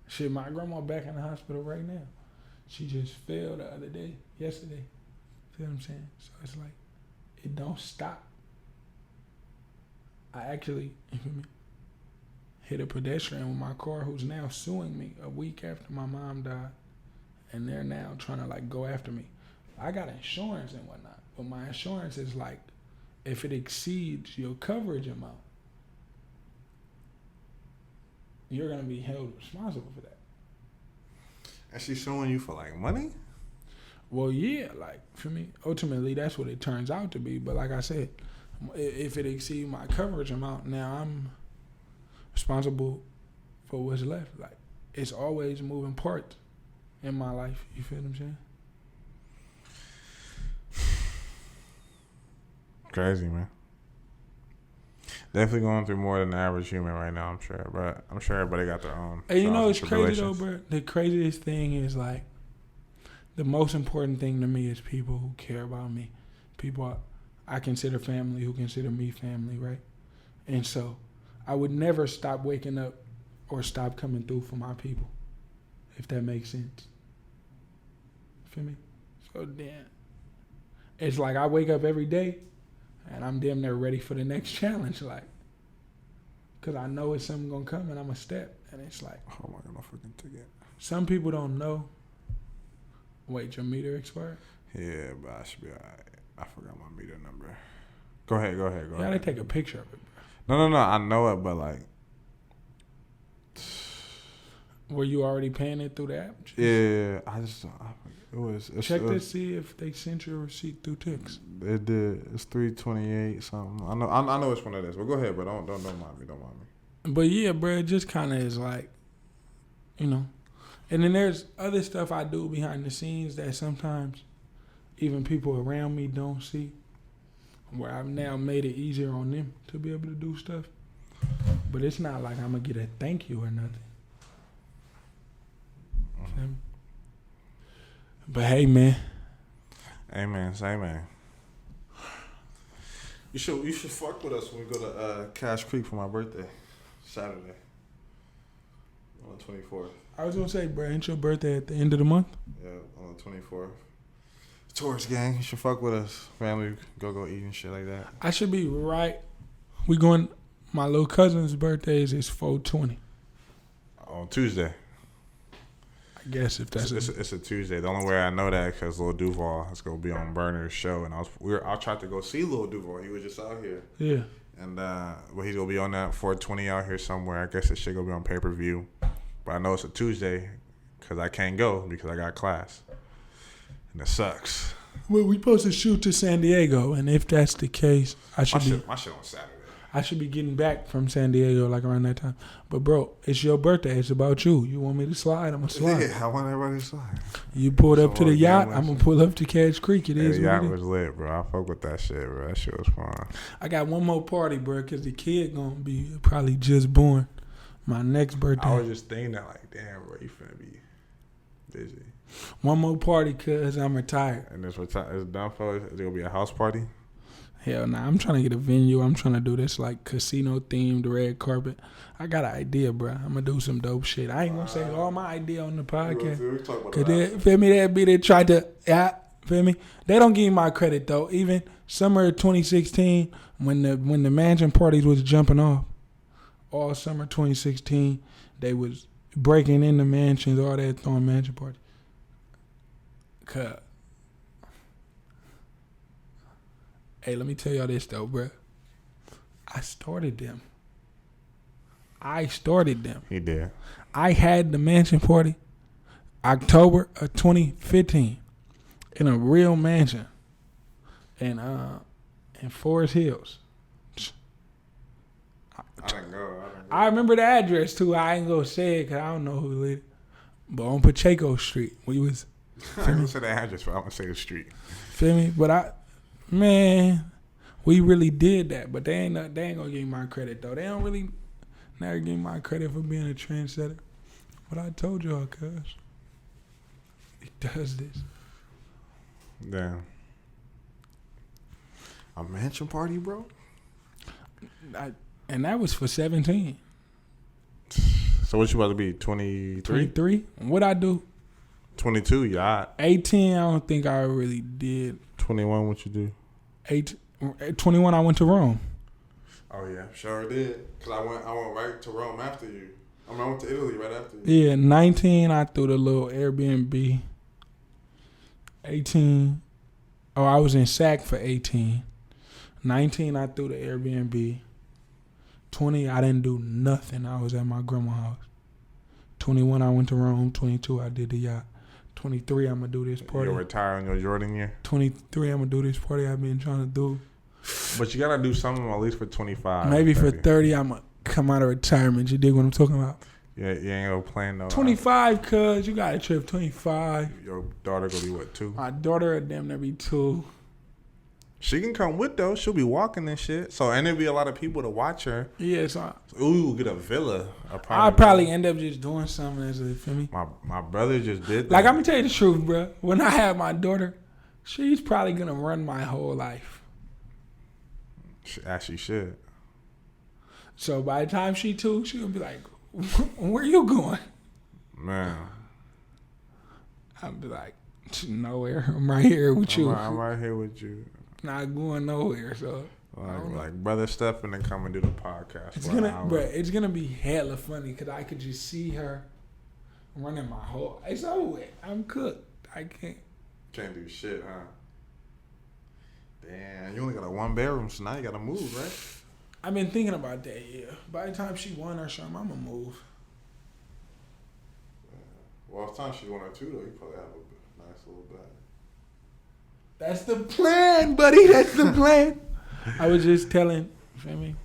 S2: Shit, my grandma back in the hospital right now. She just fell the other day, yesterday. Feel what I'm saying? So it's like, it don't stop. I actually, you feel me, hit a pedestrian with my car who's now suing me a week after my mom died. And they're now trying to, like, go after me. I got insurance and whatnot, but my insurance is like, if it exceeds your coverage amount, you're going to be held responsible for that.
S1: And she's suing you for, like, money?
S2: Well, yeah, like, for me, ultimately, that's what it turns out to be. But like I said, if it exceeds my coverage amount, now I'm responsible for what's left. Like, it's always moving parts in my life. You feel what I'm saying?
S1: Crazy, man. Definitely going through more than the average human right now, I'm sure. But I'm sure everybody got their own.
S2: And you know, it's crazy though, bro. The craziest thing is, like, the most important thing to me is people who care about me. People I consider family, who consider me family, right? And so I would never stop waking up or stop coming through for my people, if that makes sense. Feel me? So damn. It's like I wake up every day and I'm damn near ready for the next challenge, like, because I know it's something going to come and I'm a step. And it's like,
S1: oh my God, my freaking ticket.
S2: Some people don't know. Wait, your meter expired?
S1: Yeah, but I should be all right. I forgot my meter number. Go ahead.
S2: You got to take a picture of it, bro.
S1: No, I know it, but like.
S2: Were you already paying it through the app?
S1: Yeah,
S2: Check to see if they sent you a receipt through text.
S1: It did. It's $3.28 something. I know which one it is. But go ahead, but don't mind me. Don't mind me.
S2: But yeah, bro, it just kind of is like, you know. And then there's other stuff I do behind the scenes that sometimes even people around me don't see. where I've now made it easier on them to be able to do stuff. But it's not like I'm gonna get a thank you or nothing. Feel me? But hey, man.
S1: Amen. Say man. You should fuck with us when we go to Cash Creek for my birthday, Saturday, on the 24th.
S2: I was gonna say, bro, ain't your birthday at the end of the month?
S1: Yeah, on the 24th. Tourist gang, you should fuck with us. Family, go eat and shit like that.
S2: I should be right. We going. My little cousin's birthday is 4/20.
S1: On Tuesday.
S2: I guess if that's
S1: it's a Tuesday. The only way I know that because Lil Duval is gonna be on Burner's show, and I tried to go see Lil Duval. He was just out here.
S2: Yeah.
S1: And well, he's gonna be on that 420 out here somewhere. I guess it shit gonna be on pay-per-view, but I know it's a Tuesday because I can't go because I got class, and it sucks.
S2: Well, we supposed to shoot to San Diego, and if that's the case,
S1: My shit on Saturday.
S2: I should be getting back from San Diego like around that time. But bro, it's your birthday. It's about you. You want me to slide? I'm gonna slide.
S1: Yeah, I want everybody to slide.
S2: You pulled up to the yacht. I'm gonna pull up to Cash Creek. It is.
S1: The yacht was lit, bro. I fuck with that shit, bro. That shit was fun.
S2: I got one more party, bro, because the kid gonna be probably just born. My next birthday.
S1: I was just thinking that, like, damn, bro, you finna be busy.
S2: One more party, cause I'm retired.
S1: And it's done for. Is it gonna be a house party?
S2: Hell nah, I'm trying to get a venue. I'm trying to do this like casino themed red carpet. I got an idea, bro. I'm gonna do some dope shit. I ain't gonna say all my idea on the podcast. Cause they, feel me, that be they tried to, feel me. They don't give me my credit though. Even summer of 2016, when the mansion parties was jumping off, all summer 2016, they was breaking into mansions, all that, throwing mansion parties. Cause. Hey, let me tell y'all this though, bro. I started them.
S1: He did.
S2: I had the mansion party October of 2015 in a real mansion in Forest Hills.
S1: I didn't go.
S2: I remember the address too. I ain't gonna say it because I don't know who lit it. But on Pacheco Street, we was.
S1: I ain't gonna say the address, but I'm gonna say the street.
S2: Feel me? But man, we really did that, but they ain't gonna give me my credit though. They don't really never give me my credit for being a trendsetter. But I told y'all, cuz he does this.
S1: Damn. A mansion party, bro?
S2: And that was for 17.
S1: So what you about to be? 23?
S2: 23? What I do?
S1: 22, yeah.
S2: 18, I don't think I really did.
S1: 21, what you do?
S2: 21, I went to Rome.
S1: Oh yeah, sure did. Cause I went right to Rome after you. I went to Italy right after you.
S2: Yeah, 19, I threw the little Airbnb. 18, I was in SAC for 18. 19, I threw the Airbnb. 20, I didn't do nothing. I was at my grandma's house. 21, I went to Rome. 22, I did the yacht. 23, I'm going to do this party.
S1: You'll retire in your Jordan year?
S2: 23, I'm going to do this party I've been trying to do.
S1: But you got to do something at least for 25.
S2: Maybe 30. For 30, I'm going to come out of retirement. You dig what I'm talking about?
S1: Yeah, you ain't going to plan no.
S2: 25, cuz. You got a trip, 25.
S1: Your daughter going to be what, 2?
S2: My daughter will damn near be 2.
S1: She can come with, though. She'll be walking and shit. So, and there'll be a lot of people to watch her.
S2: Yeah, so
S1: ooh, get a villa.
S2: I'll probably end up just doing something as a, feel me?
S1: My brother just did that.
S2: Like, I'm going to tell you the truth, bro. When I have my daughter, she's probably going to run my whole life.
S1: As she should.
S2: So, by the time she 2, she's going to be like, where you going?
S1: Man.
S2: I'll be like, nowhere. I'm right here with you.
S1: I'm right here with you.
S2: Not going nowhere, so.
S1: Like brother Steph and then come and do the podcast.
S2: It's gonna be hella funny because I could just see her running my whole. It's over with. I'm cooked. I
S1: can't do shit, huh? Damn, you only got a 1-bedroom, so now you gotta move, right?
S2: I've been thinking about that. Yeah. By the time she 1 or something, I'm gonna move.
S1: Well, it's time she 1 or 2 though. You probably have a nice little bed.
S2: That's the plan, buddy. That's the plan. I was just telling, you feel me?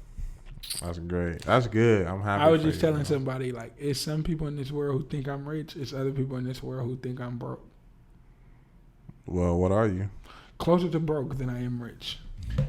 S1: That's great. That's good. I'm happy.
S2: I was just telling somebody, like, it's some people in this world who think I'm rich. It's other people in this world who think I'm broke.
S1: Well, what are you?
S2: Closer to broke than I am rich.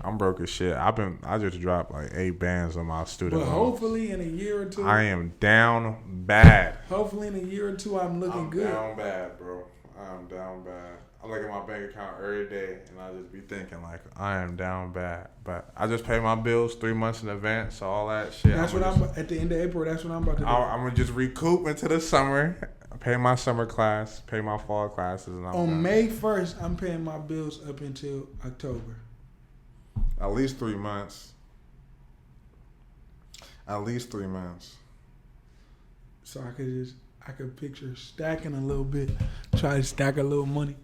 S1: I'm broke as shit. I just dropped like 8 bands on my student
S2: But
S1: loan.
S2: hopefully in a year or two,
S1: I am down bad.
S2: hopefully in a year or two, I'm looking good.
S1: I'm down bad, bro. I'm down bad. I look at my bank account every day, and I just be thinking like, I am down bad. But I just pay my bills 3 months in advance, so all that shit.
S2: That's what I'm at the end of April. That's what I'm about to do.
S1: I'm gonna just recoup into the summer, pay my summer class, pay my fall classes, and I'm
S2: On
S1: done.
S2: May 1st, I'm paying my bills up until October.
S1: At least 3 months. At least 3 months.
S2: So I could picture stacking a little bit, try to stack a little money.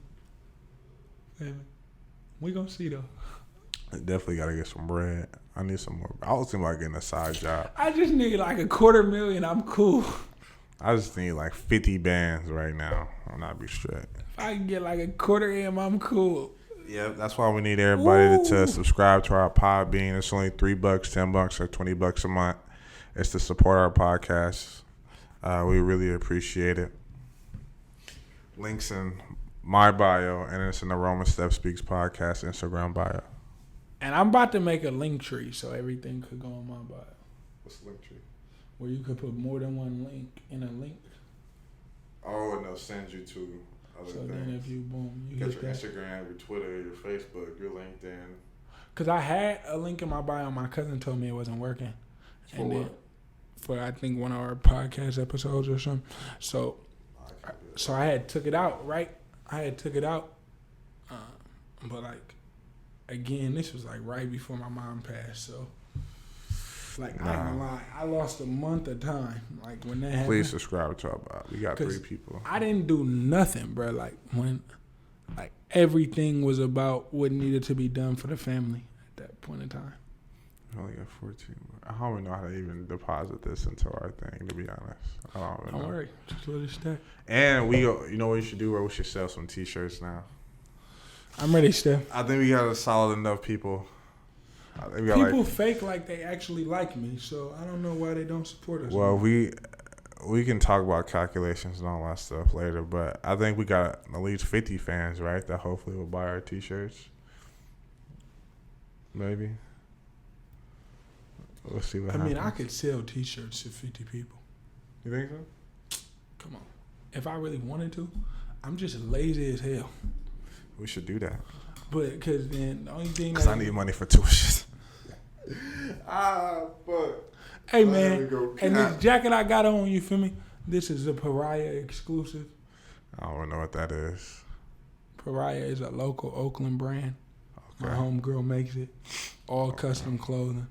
S2: We gonna see though.
S1: I definitely gotta get some bread. I need some more. I was thinking about getting a side job.
S2: I just need like $250,000. I'm cool.
S1: I just need like 50 bands right now. I'm not be straight.
S2: If I can get like $250,000, I'm cool.
S1: Yeah, that's why we need everybody to subscribe to our Podbean. It's only $3, $10, or $20 a month. It's to support our podcast. We really appreciate it. Links in my bio, and it's in the Roma Steph Speaks podcast Instagram bio.
S2: And I'm about to make a link tree so everything could go on my bio.
S1: What's the link tree?
S2: Where you could put more than one link in a link.
S1: Oh, and they'll send you to other
S2: So
S1: things.
S2: then if you you
S1: get
S2: hit
S1: your
S2: that.
S1: Instagram, your Twitter, your Facebook, your LinkedIn.
S2: Cause I had a link in my bio. My cousin told me it wasn't working.
S1: For
S2: and
S1: what?
S2: then for I think one of our podcast episodes or something. So I had took it out, right? I had took it out. But like again, this was like right before my mom passed. So like I ain't gonna lie, I lost a month of time. Like when that happened.
S1: Please subscribe to our bio. We got 3
S2: 'Cause
S1: people.
S2: I didn't do nothing, bro. Like when, like everything was about what needed to be done for the family at that point in time.
S1: I only got 14. I don't even know how to even deposit this into our thing, to be honest. I don't even know.
S2: Don't worry, just let it stack.
S1: And you know what we should do? Or we should sell some T-shirts now.
S2: I'm ready, Steph.
S1: I think we got a solid enough people. I think we got
S2: People fake like they actually like me, so I don't know why they don't support us.
S1: Well, we can talk about calculations and all that stuff later, but I think we got at least 50 fans, right? That hopefully will buy our T-shirts. Maybe. We'll see what happens.
S2: I could sell T-shirts to 50 people.
S1: You think so?
S2: Come on. If I really wanted to, I'm just lazy as hell.
S1: We should do that.
S2: But because then the only thing
S1: Because I need money for tuition. Fuck.
S2: Hey, man. And this jacket I got on, you feel me? This is a Pariah exclusive.
S1: I don't know what that is.
S2: Pariah is a local Oakland brand.
S1: Okay.
S2: My homegirl makes it. All custom clothing.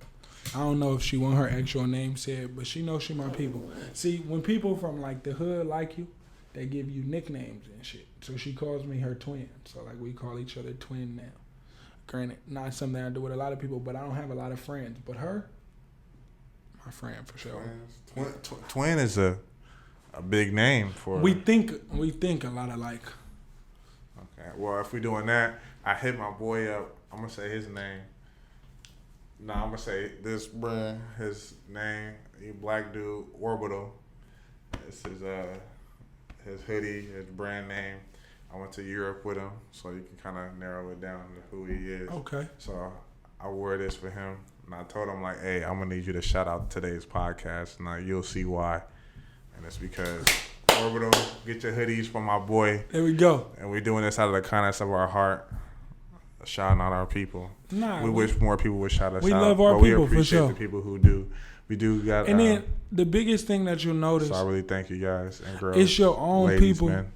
S2: I don't know if she want her actual name said, but she knows she my people. See, when people from like the hood like you, they give you nicknames and shit. So she calls me her twin. So like we call each other twin now. Granted, not something I do with a lot of people, but I don't have a lot of friends. But her, my friend for sure.
S1: Twin is a big name for.
S2: We think a lot alike.
S1: Okay. Well, if we doing that, I hit my boy up. I'm gonna say his name. No, I'm gonna say this brand. His name, he black dude, Orbital. It's his hoodie, his brand name. I went to Europe with him, so you can kind of narrow it down to who he is.
S2: Okay.
S1: So I wore this for him, and I told him like, "Hey, I'm gonna need you to shout out today's podcast, and you'll see why." And it's because Orbital, get your hoodies from my boy.
S2: There we go.
S1: And we're doing this out of the kindness of our heart, shouting out our people.
S2: Nah,
S1: we wish more people would shout us out.
S2: We love our
S1: but
S2: people
S1: we appreciate
S2: for sure.
S1: the people who do. We do got.
S2: And then the biggest thing that you'll notice.
S1: So I really thank you guys and girls.
S2: It's your own
S1: ladies,
S2: people.
S1: Man.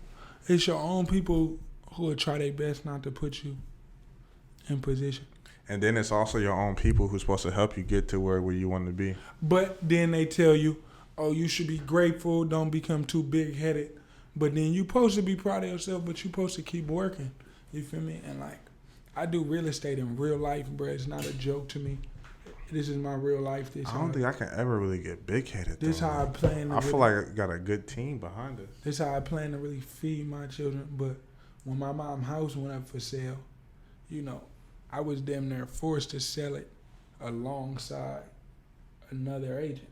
S2: It's your own people who will try their best not to put you in position.
S1: And then it's also your own people who's supposed to help you get to where you want to be.
S2: But then they tell you, oh, you should be grateful. Don't become too big-headed. But then you supposed to be proud of yourself, but you supposed to keep working. You feel me? And like, I do real estate in real life, bro. It's not a joke to me. This is my real life.
S1: I don't think I can ever really get big-headed.
S2: This how I plan.
S1: I feel like I got a good team behind us.
S2: This how I plan to really feed my children. But when my mom's house went up for sale, you know, I was damn near forced to sell it alongside another agent,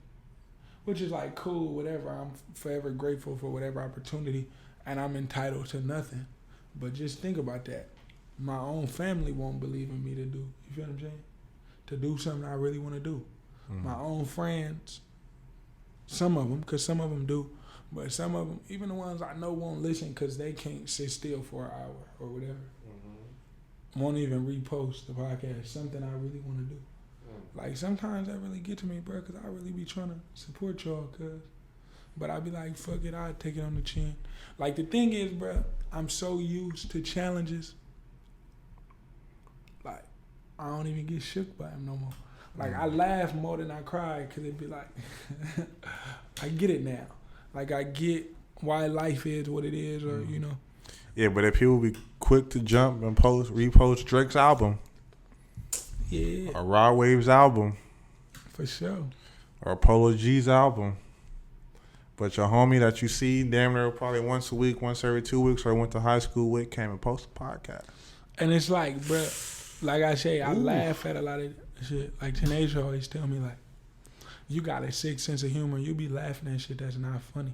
S2: which is like cool, whatever. I'm forever grateful for whatever opportunity, and I'm entitled to nothing. But just think about that. my own family won't believe in me to do. You feel what I'm saying? To do something I really want to do.
S1: Mm-hmm.
S2: My own friends, some of them, because some of them do, but some of them, even the ones I know won't listen because they can't sit still for an hour or whatever. Mm-hmm. Won't even repost the podcast, something I really want to do. Like, sometimes that really get to me, bro, because I really be trying to support y'all, cuz. But I be like, fuck it, I'll take it on the chin. Like, the thing is, bro, I'm so used to challenges. Like, I don't even get shook by them no more. Like, I laugh more than I cry, because it be like, I get it now. Like, I get why life is what it is, or, you know.
S1: Yeah, but if people be quick to jump and repost Drake's album,
S2: yeah,
S1: or Rod Wave's album,
S2: for sure,
S1: or Polo G's album, but your homie that you see damn near probably once a week, once every 2 weeks, or went to high school with, came and posted a podcast.
S2: And it's like, bro, like I say, I laugh at a lot of shit. Like, Tanisha always tell me, like, you got a sick sense of humor. You be laughing at shit that's not funny.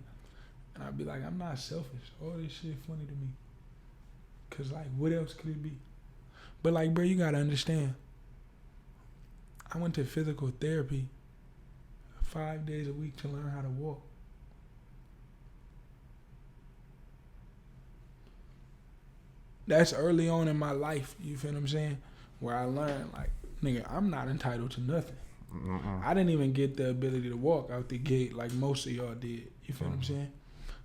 S2: And I be like, I'm not selfish. All this shit funny to me. Because, like, what else could it be? But, like, bro, you got to understand. I went to physical therapy 5 days a week to learn how to walk. That's early on in my life, you feel what I'm saying? Where I learned, like, nigga, I'm not entitled to nothing. I didn't even get the ability to walk out the gate like most of y'all did. You feel what I'm saying?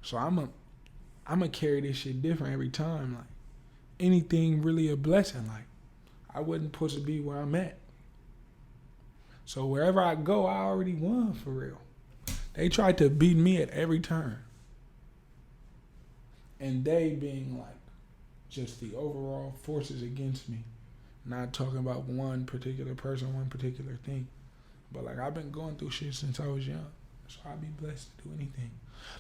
S2: So I'm a carry this shit different every time. Like, anything really a blessing. Like, I wasn't supposed to be where I'm at. So wherever I go, I already won for real. They tried to beat me at every turn. And they being like just the overall forces against me. Not talking about one particular person, one particular thing. But like, I've been going through shit since I was young. So I'd be blessed to do anything.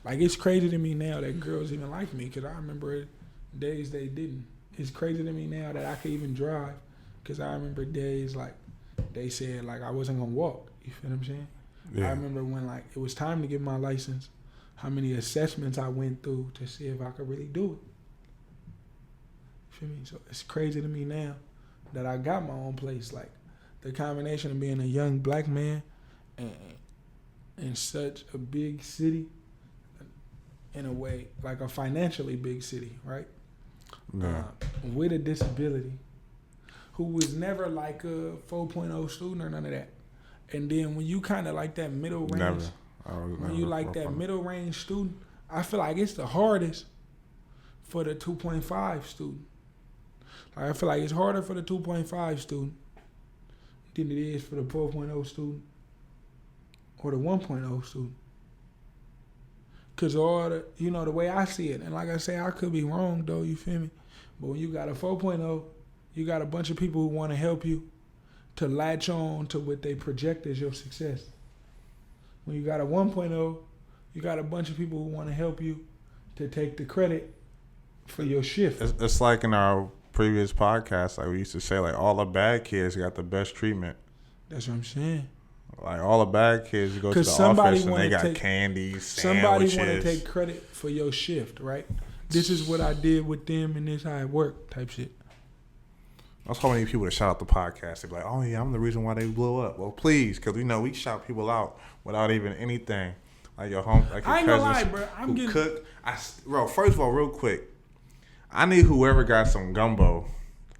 S2: Like, it's crazy to me now that girls even like me, because I remember days they didn't. It's crazy to me now that I could even drive, because I remember days like they said like I wasn't gonna walk. You feel what I'm saying? Yeah. I remember when like it was time to get my license, how many assessments I went through to see if I could really do it. You feel me? So it's crazy to me now that I got my own place. Like, the combination of being a young black man and in such a big city, in a way, like a financially big city, right? Yeah. With a disability, who was never like a 4.0 student or none of that. And then when you kind of like that middle range, when you like that middle range student, I feel like it's the hardest for the 2.5 student. Like, I feel like it's harder for the 2.5 student than it is for the 4.0 student or the 1.0 student. Because all the, you know, the way I see it, and like I say, I could be wrong though, you feel me? But when you got a 4.0, you got a bunch of people who want to help you to latch on to what they project as your success. When you got a 1.0, you got a bunch of people who want to help you to take the credit for your shift.
S1: It's like in our previous podcast, like we used to say, like, all the bad kids got the best treatment.
S2: That's what I'm saying.
S1: Like, all the bad kids go to the office and they got candies, sandwiches.
S2: Somebody want to take credit for your shift, right? This is what I did with them and this how it worked type shit.
S1: That's how many people that shout out the podcast. They be like, oh yeah, I'm the reason why they blew up. Well, please, because we know we shout people out without even anything. Like your home, like your
S2: I ain't gonna lie, bro.
S1: Cook. Bro, first of all, real quick, I need whoever got some gumbo.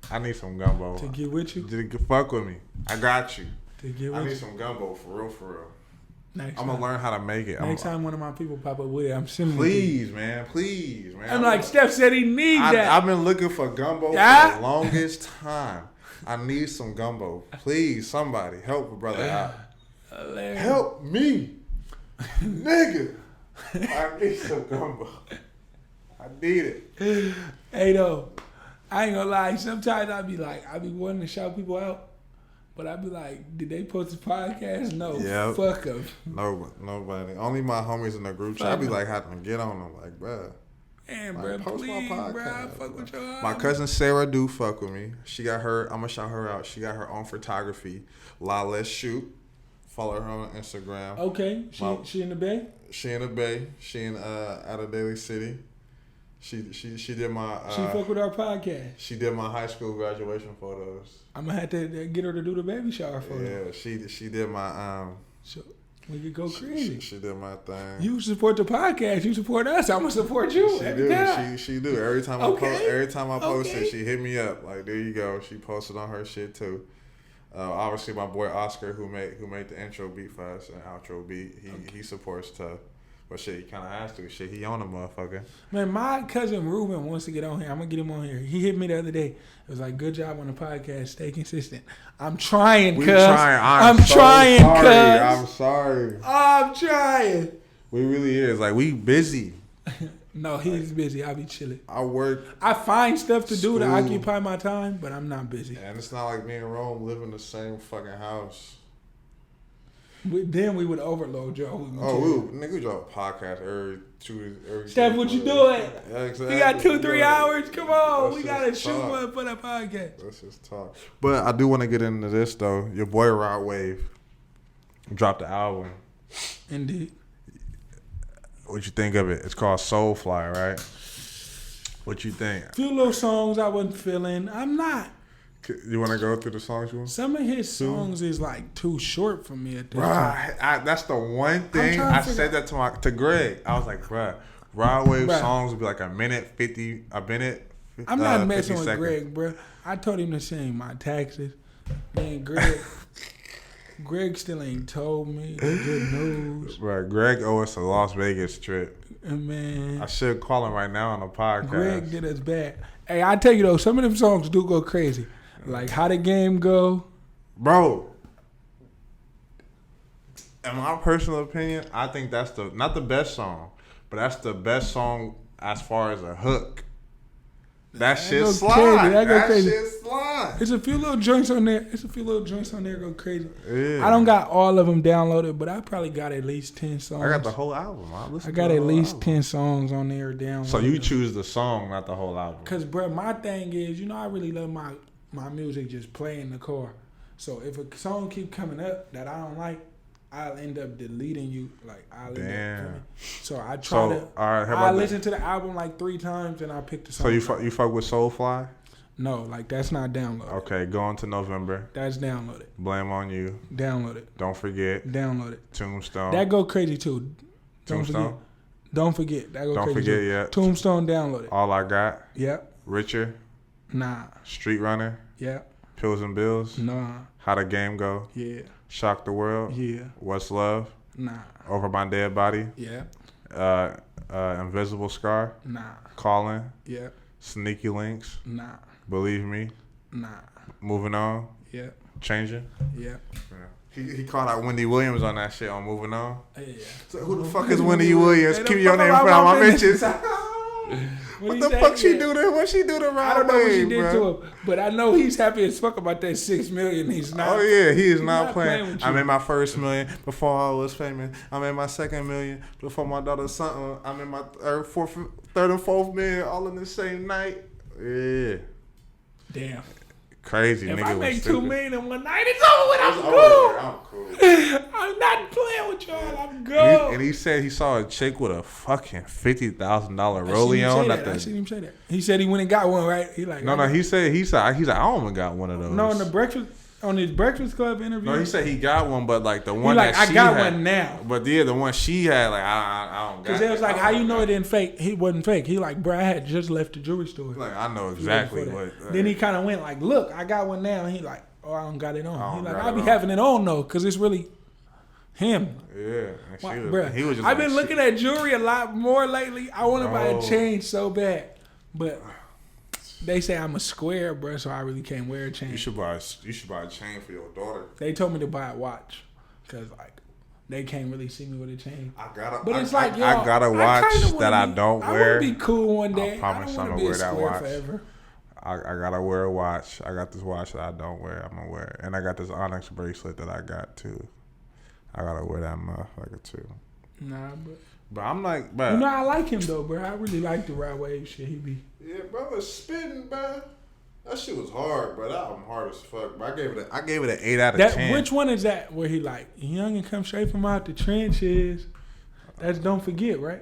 S1: I need some gumbo.
S2: To get with you?
S1: To fuck with me. I got you.
S2: To get with you?
S1: I need some gumbo, for real, for real. I'm going to learn how to make it.
S2: Next time one of my people pop up with it, I'm sending it.
S1: Please, man.
S2: I'm like, Steph said he needs that.
S1: I've been looking for gumbo for the longest time. I need some gumbo. Please, somebody, help a brother out. Help me. Nigga. I need some gumbo. I need it.
S2: Hey, though, I ain't gonna lie. Sometimes I be wanting to shout people out. But I be like, did they post a podcast? No. Yep. Fuck them.
S1: Nobody. Only my homies in the group chat. I be like having to get on them. Like, bruh.
S2: Man, like, bro, post please, my podcast. Bro, I fuck with y'all.
S1: My cousin Sarah do fuck with me. She got her, I'm going to shout her out. She got her own photography. Let's Shoot. Follow her on Instagram.
S2: Okay. She in the Bay?
S1: She in the Bay. She in out of Daly City. She did my.
S2: She fuck with our podcast.
S1: She did my high school graduation photos.
S2: I'm gonna have to get her to do the baby shower photo.
S1: Yeah, she did my.
S2: So we could go crazy.
S1: She did my thing.
S2: You support the podcast. You support us. I'm gonna support you.
S1: She do. Every time I post it, she hit me up. Like, there you go. She posted on her shit too. Obviously, my boy Oscar, who made the intro beat for us and outro beat, he supports Tough. But shit, he kind of has to. Shit, he on a motherfucker.
S2: Man, my cousin Ruben wants to get on here. I'm gonna get him on here. He hit me the other day. It was like, good job on the podcast. Stay consistent. I'm trying, cuz. I'm trying, cuz. I'm trying.
S1: We really is. Like, we busy.
S2: No, he's busy. I be chilling.
S1: I work.
S2: I find stuff to do to occupy my time, but I'm not busy.
S1: And it's not like me and Rome live in the same fucking house.
S2: Then we would overload Joe.
S1: We drop a podcast every
S2: Steph, what you doing?
S1: Yeah, exactly.
S2: We got 2-3 hours. Come on. We got to shoot one for the podcast.
S1: Let's just talk. But I do want to get into this, though. Your boy Rod Wave dropped the album.
S2: Indeed.
S1: What you think of it? It's called Soulfly, right? What you think?
S2: A few little songs I wasn't feeling. I'm not.
S1: You want to go through the songs you want?
S2: Some of his songs is like too short for me at this time.
S1: That's the one thing I said that to Greg. I was like, bruh, Rod Wave songs would be like a minute 50.
S2: I'm not messing with Greg, bruh. I told him to sing My Taxes. Man, Greg still ain't told me the good news.
S1: Bruh, Greg owed us a Las Vegas trip.
S2: Man,
S1: I should call him right now on the podcast.
S2: Greg did us bad. Hey, I tell you though, some of them songs do go crazy. Like How the Game Go.
S1: Bro, in my personal opinion, I think that's not the best song, but that's the best song as far as a hook. That shit slide. That shit slide.
S2: There's a few little joints on there. Go crazy. Yeah. I don't got all of them downloaded, but I probably got at least 10 songs.
S1: I got the whole album.
S2: I got at least 10 songs on there downloaded.
S1: So you choose the song, not the whole album.
S2: Cause bro, my thing is, I really love my music just play in the car. So if a song keep coming up that I don't like, I'll end up deleting you. Like So I try to. All right, I listen to the album like 3 times and I pick the song.
S1: So you fuck with Soulfly?
S2: No, like that's not downloaded.
S1: Okay, going to November.
S2: That's downloaded.
S1: Blame on You.
S2: Downloaded.
S1: Don't Forget.
S2: Downloaded.
S1: Tombstone.
S2: That go crazy too.
S1: Tombstone.
S2: Don't forget. That go
S1: Don't
S2: crazy
S1: forget
S2: too.
S1: Yeah.
S2: Tombstone downloaded.
S1: All I Got.
S2: Yep.
S1: Richer.
S2: Nah.
S1: Street Runner.
S2: Yep.
S1: Pills and Bills.
S2: Nah.
S1: How the Game Go.
S2: Yeah.
S1: Shock the World.
S2: Yeah.
S1: What's Love.
S2: Nah.
S1: Over My Dead Body.
S2: Yeah.
S1: Invisible Scar.
S2: Nah.
S1: Calling.
S2: Yeah.
S1: Sneaky Links.
S2: Nah.
S1: Believe Me.
S2: Nah.
S1: Moving On.
S2: Yeah.
S1: Changing.
S2: Yeah.
S1: He called out Wendy Williams on that shit on Moving On.
S2: Yeah.
S1: So who the fuck is Wendy Williams? Keep your name from my mentions. What the fuck she do to him? What she do to Rod Wave,
S2: I don't know what she did to him, but I know he's happy as fuck about that $6 million. He's not.
S1: Oh yeah, he is not playing. I made my first $1 million before I was famous. I made my second $1 million before my daughter's something. I made my third and fourth $1 million all in the same night. Yeah.
S2: Damn.
S1: Crazy
S2: if
S1: nigga.
S2: I make $2 million in one night, it's over with. I'm cool. I'm not playing with y'all. I'm good.
S1: And he said he saw a chick with a fucking $50,000 rollie on.
S2: I seen him say that. He said he went and got one. Right? He like
S1: no. He said I almost got one of those.
S2: No, on his Breakfast Club interview.
S1: No, he said he got one, but like the one
S2: that
S1: I
S2: she got
S1: had,
S2: one now.
S1: But yeah, the one she had, like I don't got.
S2: Because it was like, how you know it didn't fake? He wasn't fake. He like, bro, I had just left the jewelry store.
S1: Like I know exactly what.
S2: Then he kind of went like, look, I got one now. And he like, oh, I don't got it on. He like, I'll be having it on though, because it's really him.
S1: Yeah,
S2: he was just. I've been looking at jewelry a lot more lately. I want to buy a chain so bad, but. They say I'm a square, bro, so I really can't wear a chain.
S1: You should buy a chain for your daughter.
S2: They told me to buy a watch because like they can't really see me with a chain.
S1: I got a watch that I don't wear.
S2: I want to be cool one day.
S1: I promise I'm gonna wear that watch forever. I gotta wear a watch. I got this watch that I don't wear. I'm gonna wear it. And I got this Onyx bracelet that I got too. I gotta wear that motherfucker too.
S2: Nah,
S1: but I'm like, bro.
S2: I like him though, bro. I really like the Rod Wave shit. He be.
S1: Yeah, bro was spitting, bro. That shit was hard, bro. That album hard as fuck. But I gave it an 8 out of 10.
S2: Which one is that? Where he like young and come straight from out the trenches? That's Don't Forget, right?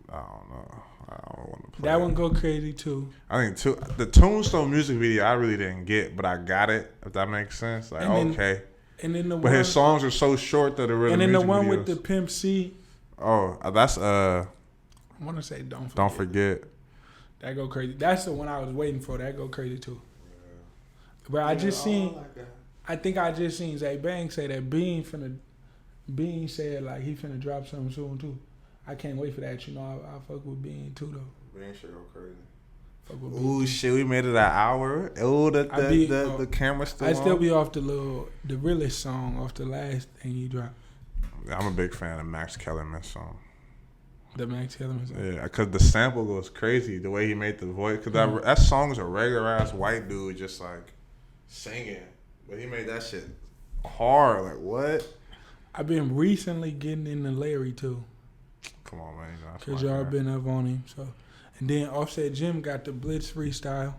S1: I don't know. I don't want to play
S2: That one go crazy too.
S1: I think the Tombstone music video I really didn't get, but I got it. If that makes sense, like okay.
S2: And then
S1: but his songs are so short that they're really.
S2: And then the one
S1: videos.
S2: with the Pimp C.
S1: Oh, that's
S2: I want to say Don't Forget. That go crazy. That's the one I was waiting for. That go crazy too. Yeah. But I just seen. I think I just seen Zay Bang say that Bean said like he finna drop something soon too. I can't wait for that. You know, I fuck with Bean too though.
S1: Bean should go crazy. Ooh, shit, we made it an hour. Oh, the camera's still on.
S2: I still be off the realest song off the last thing he dropped.
S1: I'm a big fan of Max Kellerman's song.
S2: The Max Kellerman song?
S1: Yeah, because the sample goes crazy, the way he made the voice. Because that song's a regular-ass white dude just, like, singing. But he made that shit hard. Like, what?
S2: I've been recently getting into Larry, too.
S1: Come on, man.
S2: Because y'all been up on him, so... And then Offset Jim got the Blitz freestyle.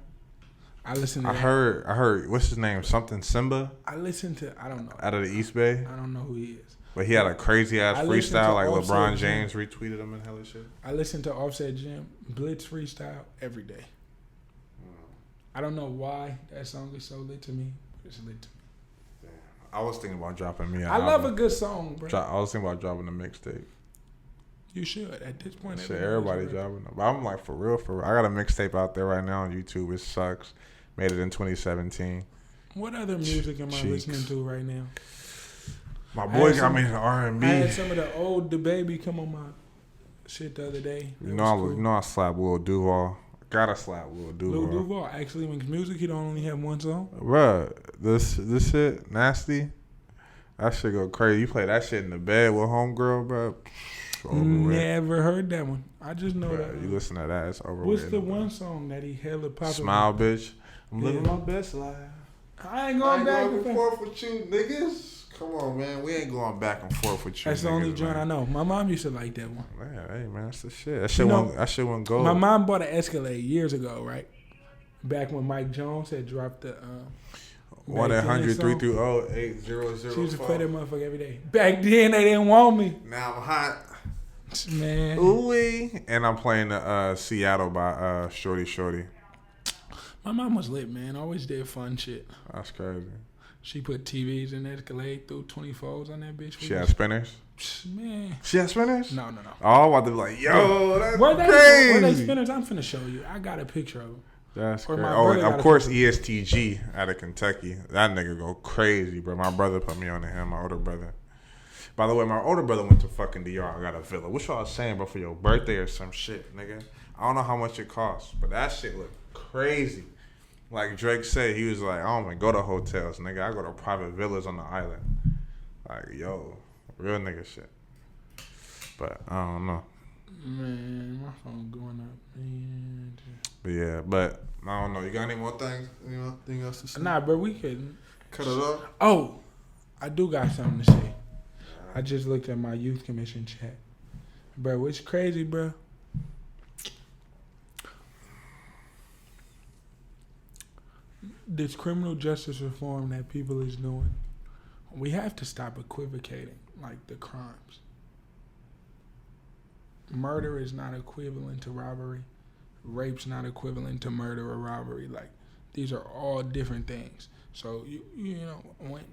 S2: I listened to that.
S1: I heard, what's his name? Something Simba?
S2: I don't know.
S1: Out of the East Bay?
S2: I don't know who he is.
S1: But he had a crazy ass freestyle, like LeBron James retweeted him and hella shit.
S2: I listen to Offset Jim Blitz freestyle every day. I don't know why that song is so lit to me, but it's lit to me.
S1: Damn. I was thinking about dropping me.
S2: I love a good song, bro.
S1: I was thinking about dropping a mixtape.
S2: You should. At this point,
S1: everybody dropping them. But I'm like, for real. I got a mixtape out there right now on YouTube. It sucks. Made it in 2017.
S2: What other music am I listening to right now?
S1: My boy got me into R&B.
S2: I had some of the old DaBaby come on my shit the other day.
S1: You know I slap Lil Duval. Gotta slap Lil Duval.
S2: Lil Duval actually makes music. He don't only have one song.
S1: Bruh, this shit nasty. That shit go crazy. You play that shit in the bed with homegirl, bro.
S2: Never heard that one. I just know that.
S1: You listen to that, it's over.
S2: What's the one song that he hella popular?
S1: Smile, bitch. I'm living my best life.
S2: I ain't going back
S1: and forth with you, niggas. Come on, man. We ain't going back and forth with you.
S2: That's the only joint I know. My mom used to like that one.
S1: Man, hey, man, that's the shit. That shit wouldn't go.
S2: My mom bought an Escalade years ago, right? Back when Mike Jones had dropped the
S1: 1-800-330-8004.
S2: She used to play that motherfucker every day. Back then, they didn't want me.
S1: Now I'm hot.
S2: Man.
S1: Ooh-wee. And I'm playing the Seattle by Shorty.
S2: My mom was lit, man. Always did fun shit.
S1: That's crazy.
S2: She put TVs in Escalade, threw 24s on that bitch.
S1: She had spinners?
S2: Man.
S1: She had spinners?
S2: No.
S1: Oh, I'm about to be like, yo, that's crazy.
S2: Where they spinners? I'm finna show you. I got a picture of them.
S1: That's crazy. Oh, and of course, ESTG out of Kentucky. That nigga go crazy, bro. My brother put me on to him, my older brother. By the way, my older brother went to fucking DR. I got a villa. What y'all saying, bro, for your birthday or some shit, nigga? I don't know how much it costs, but that shit look crazy. Like Drake said, he was like, I don't even go to hotels, nigga. I go to private villas on the island. Like, yo, real nigga shit. But I don't know.
S2: Man, my phone going up, man.
S1: But yeah, but I don't know. You got any more things? Anything else to say?
S2: Nah, bro, we could
S1: cut it off.
S2: Oh, I do got something to say. I just looked at my youth commission chat. Bro, what's crazy, bro? This criminal justice reform that people is doing, we have to stop equivocating like the crimes. Murder is not equivalent to robbery. Rape's not equivalent to murder or robbery. Like, these are all different things. So you know when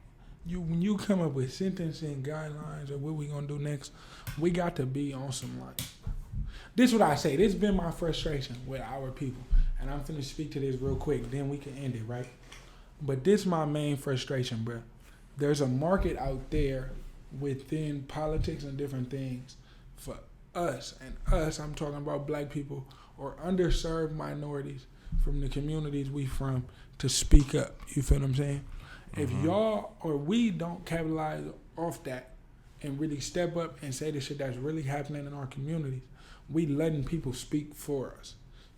S2: you come up with sentencing guidelines or what we gonna do next, we got to be on some like. This is what I say. This has been my frustration with our people. And I'm finna speak to this real quick, then we can end it, right? But this is my main frustration, bro. There's a market out there within politics and different things for us. And us, I'm talking about black people or underserved minorities from the communities we from to speak up. You feel what I'm saying? Mm-hmm. If y'all or we don't capitalize off that and really step up and say the shit that's really happening in our communities, we letting people speak for us.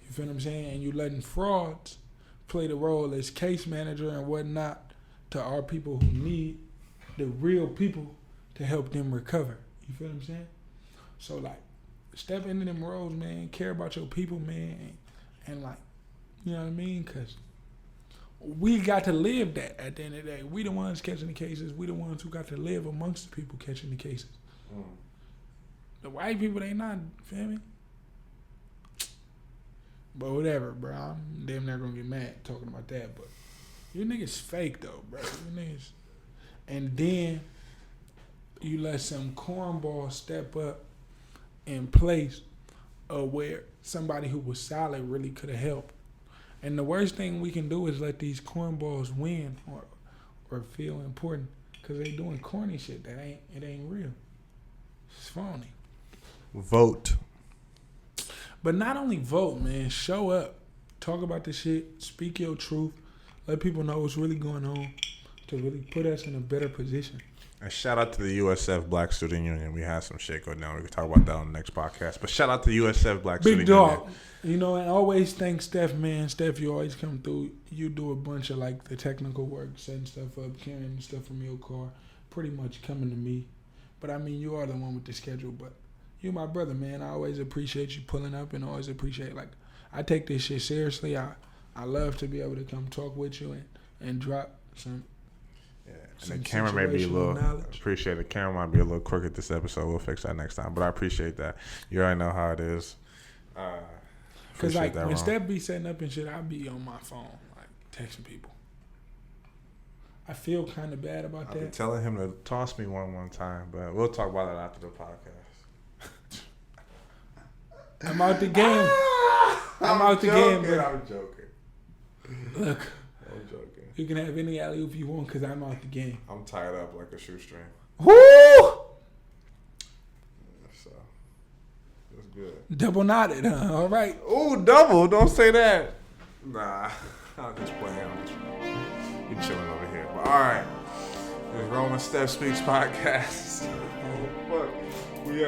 S2: You feel what I'm saying? And you letting frauds play the role as case manager and whatnot to our people who need the real people to help them recover. You feel what I'm saying? So, like, step into them roles, man. Care about your people, man. And like, you know what I mean? Because we got to live that at the end of the day. We the ones catching the cases. We the ones who got to live amongst the people catching the cases. The white people, they not, feel me? But whatever, bro. I'm damn near gonna get mad talking about that. But you niggas fake though, bro. You niggas. And then you let some cornball step up in place of where somebody who was solid really could have helped. And the worst thing we can do is let these cornballs win or feel important because they doing corny shit that ain't real. It's phony.
S1: Vote.
S2: But not only vote, man. Show up. Talk about the shit. Speak your truth. Let people know what's really going on to really put us in a better position.
S1: And shout out to the USF Black Student Union. We had some shit go down. We can talk about that on the next podcast. But shout out to the USF Black Student Union.
S2: Big dog. You know, and always thank Steph, man. Steph, you always come through. You do a bunch of, like, the technical work, setting stuff up, carrying stuff from your car, pretty much coming to me. But, I mean, you are the one with the schedule. But you my brother, man. I always appreciate you pulling up and always appreciate, like, I take this shit seriously. I love to be able to come talk with you and drop some.
S1: Yeah, and the camera may be a little.
S2: Knowledge.
S1: Appreciate the camera might be a little crooked this episode. We'll fix that next time. But I appreciate that. You already know how it is.
S2: Because like when Steph be setting up and shit, I be on my phone like texting people. I feel kind of bad about that.
S1: I've been telling him to toss me one time, but we'll talk about that after the podcast.
S2: I'm out the game. I'm out the game. But
S1: I'm joking.
S2: Look.
S1: I'm joking.
S2: You can have any alley-oop you want because I'm out the game.
S1: I'm tied up like a shoestring.
S2: Woo!
S1: So, it's good.
S2: Double knotted, huh? All right.
S1: Ooh, double. Don't say that. Nah, I'm just playing. You chilling over here. But all right. It's Roman Steph Speaks Podcast. Oh, fuck. We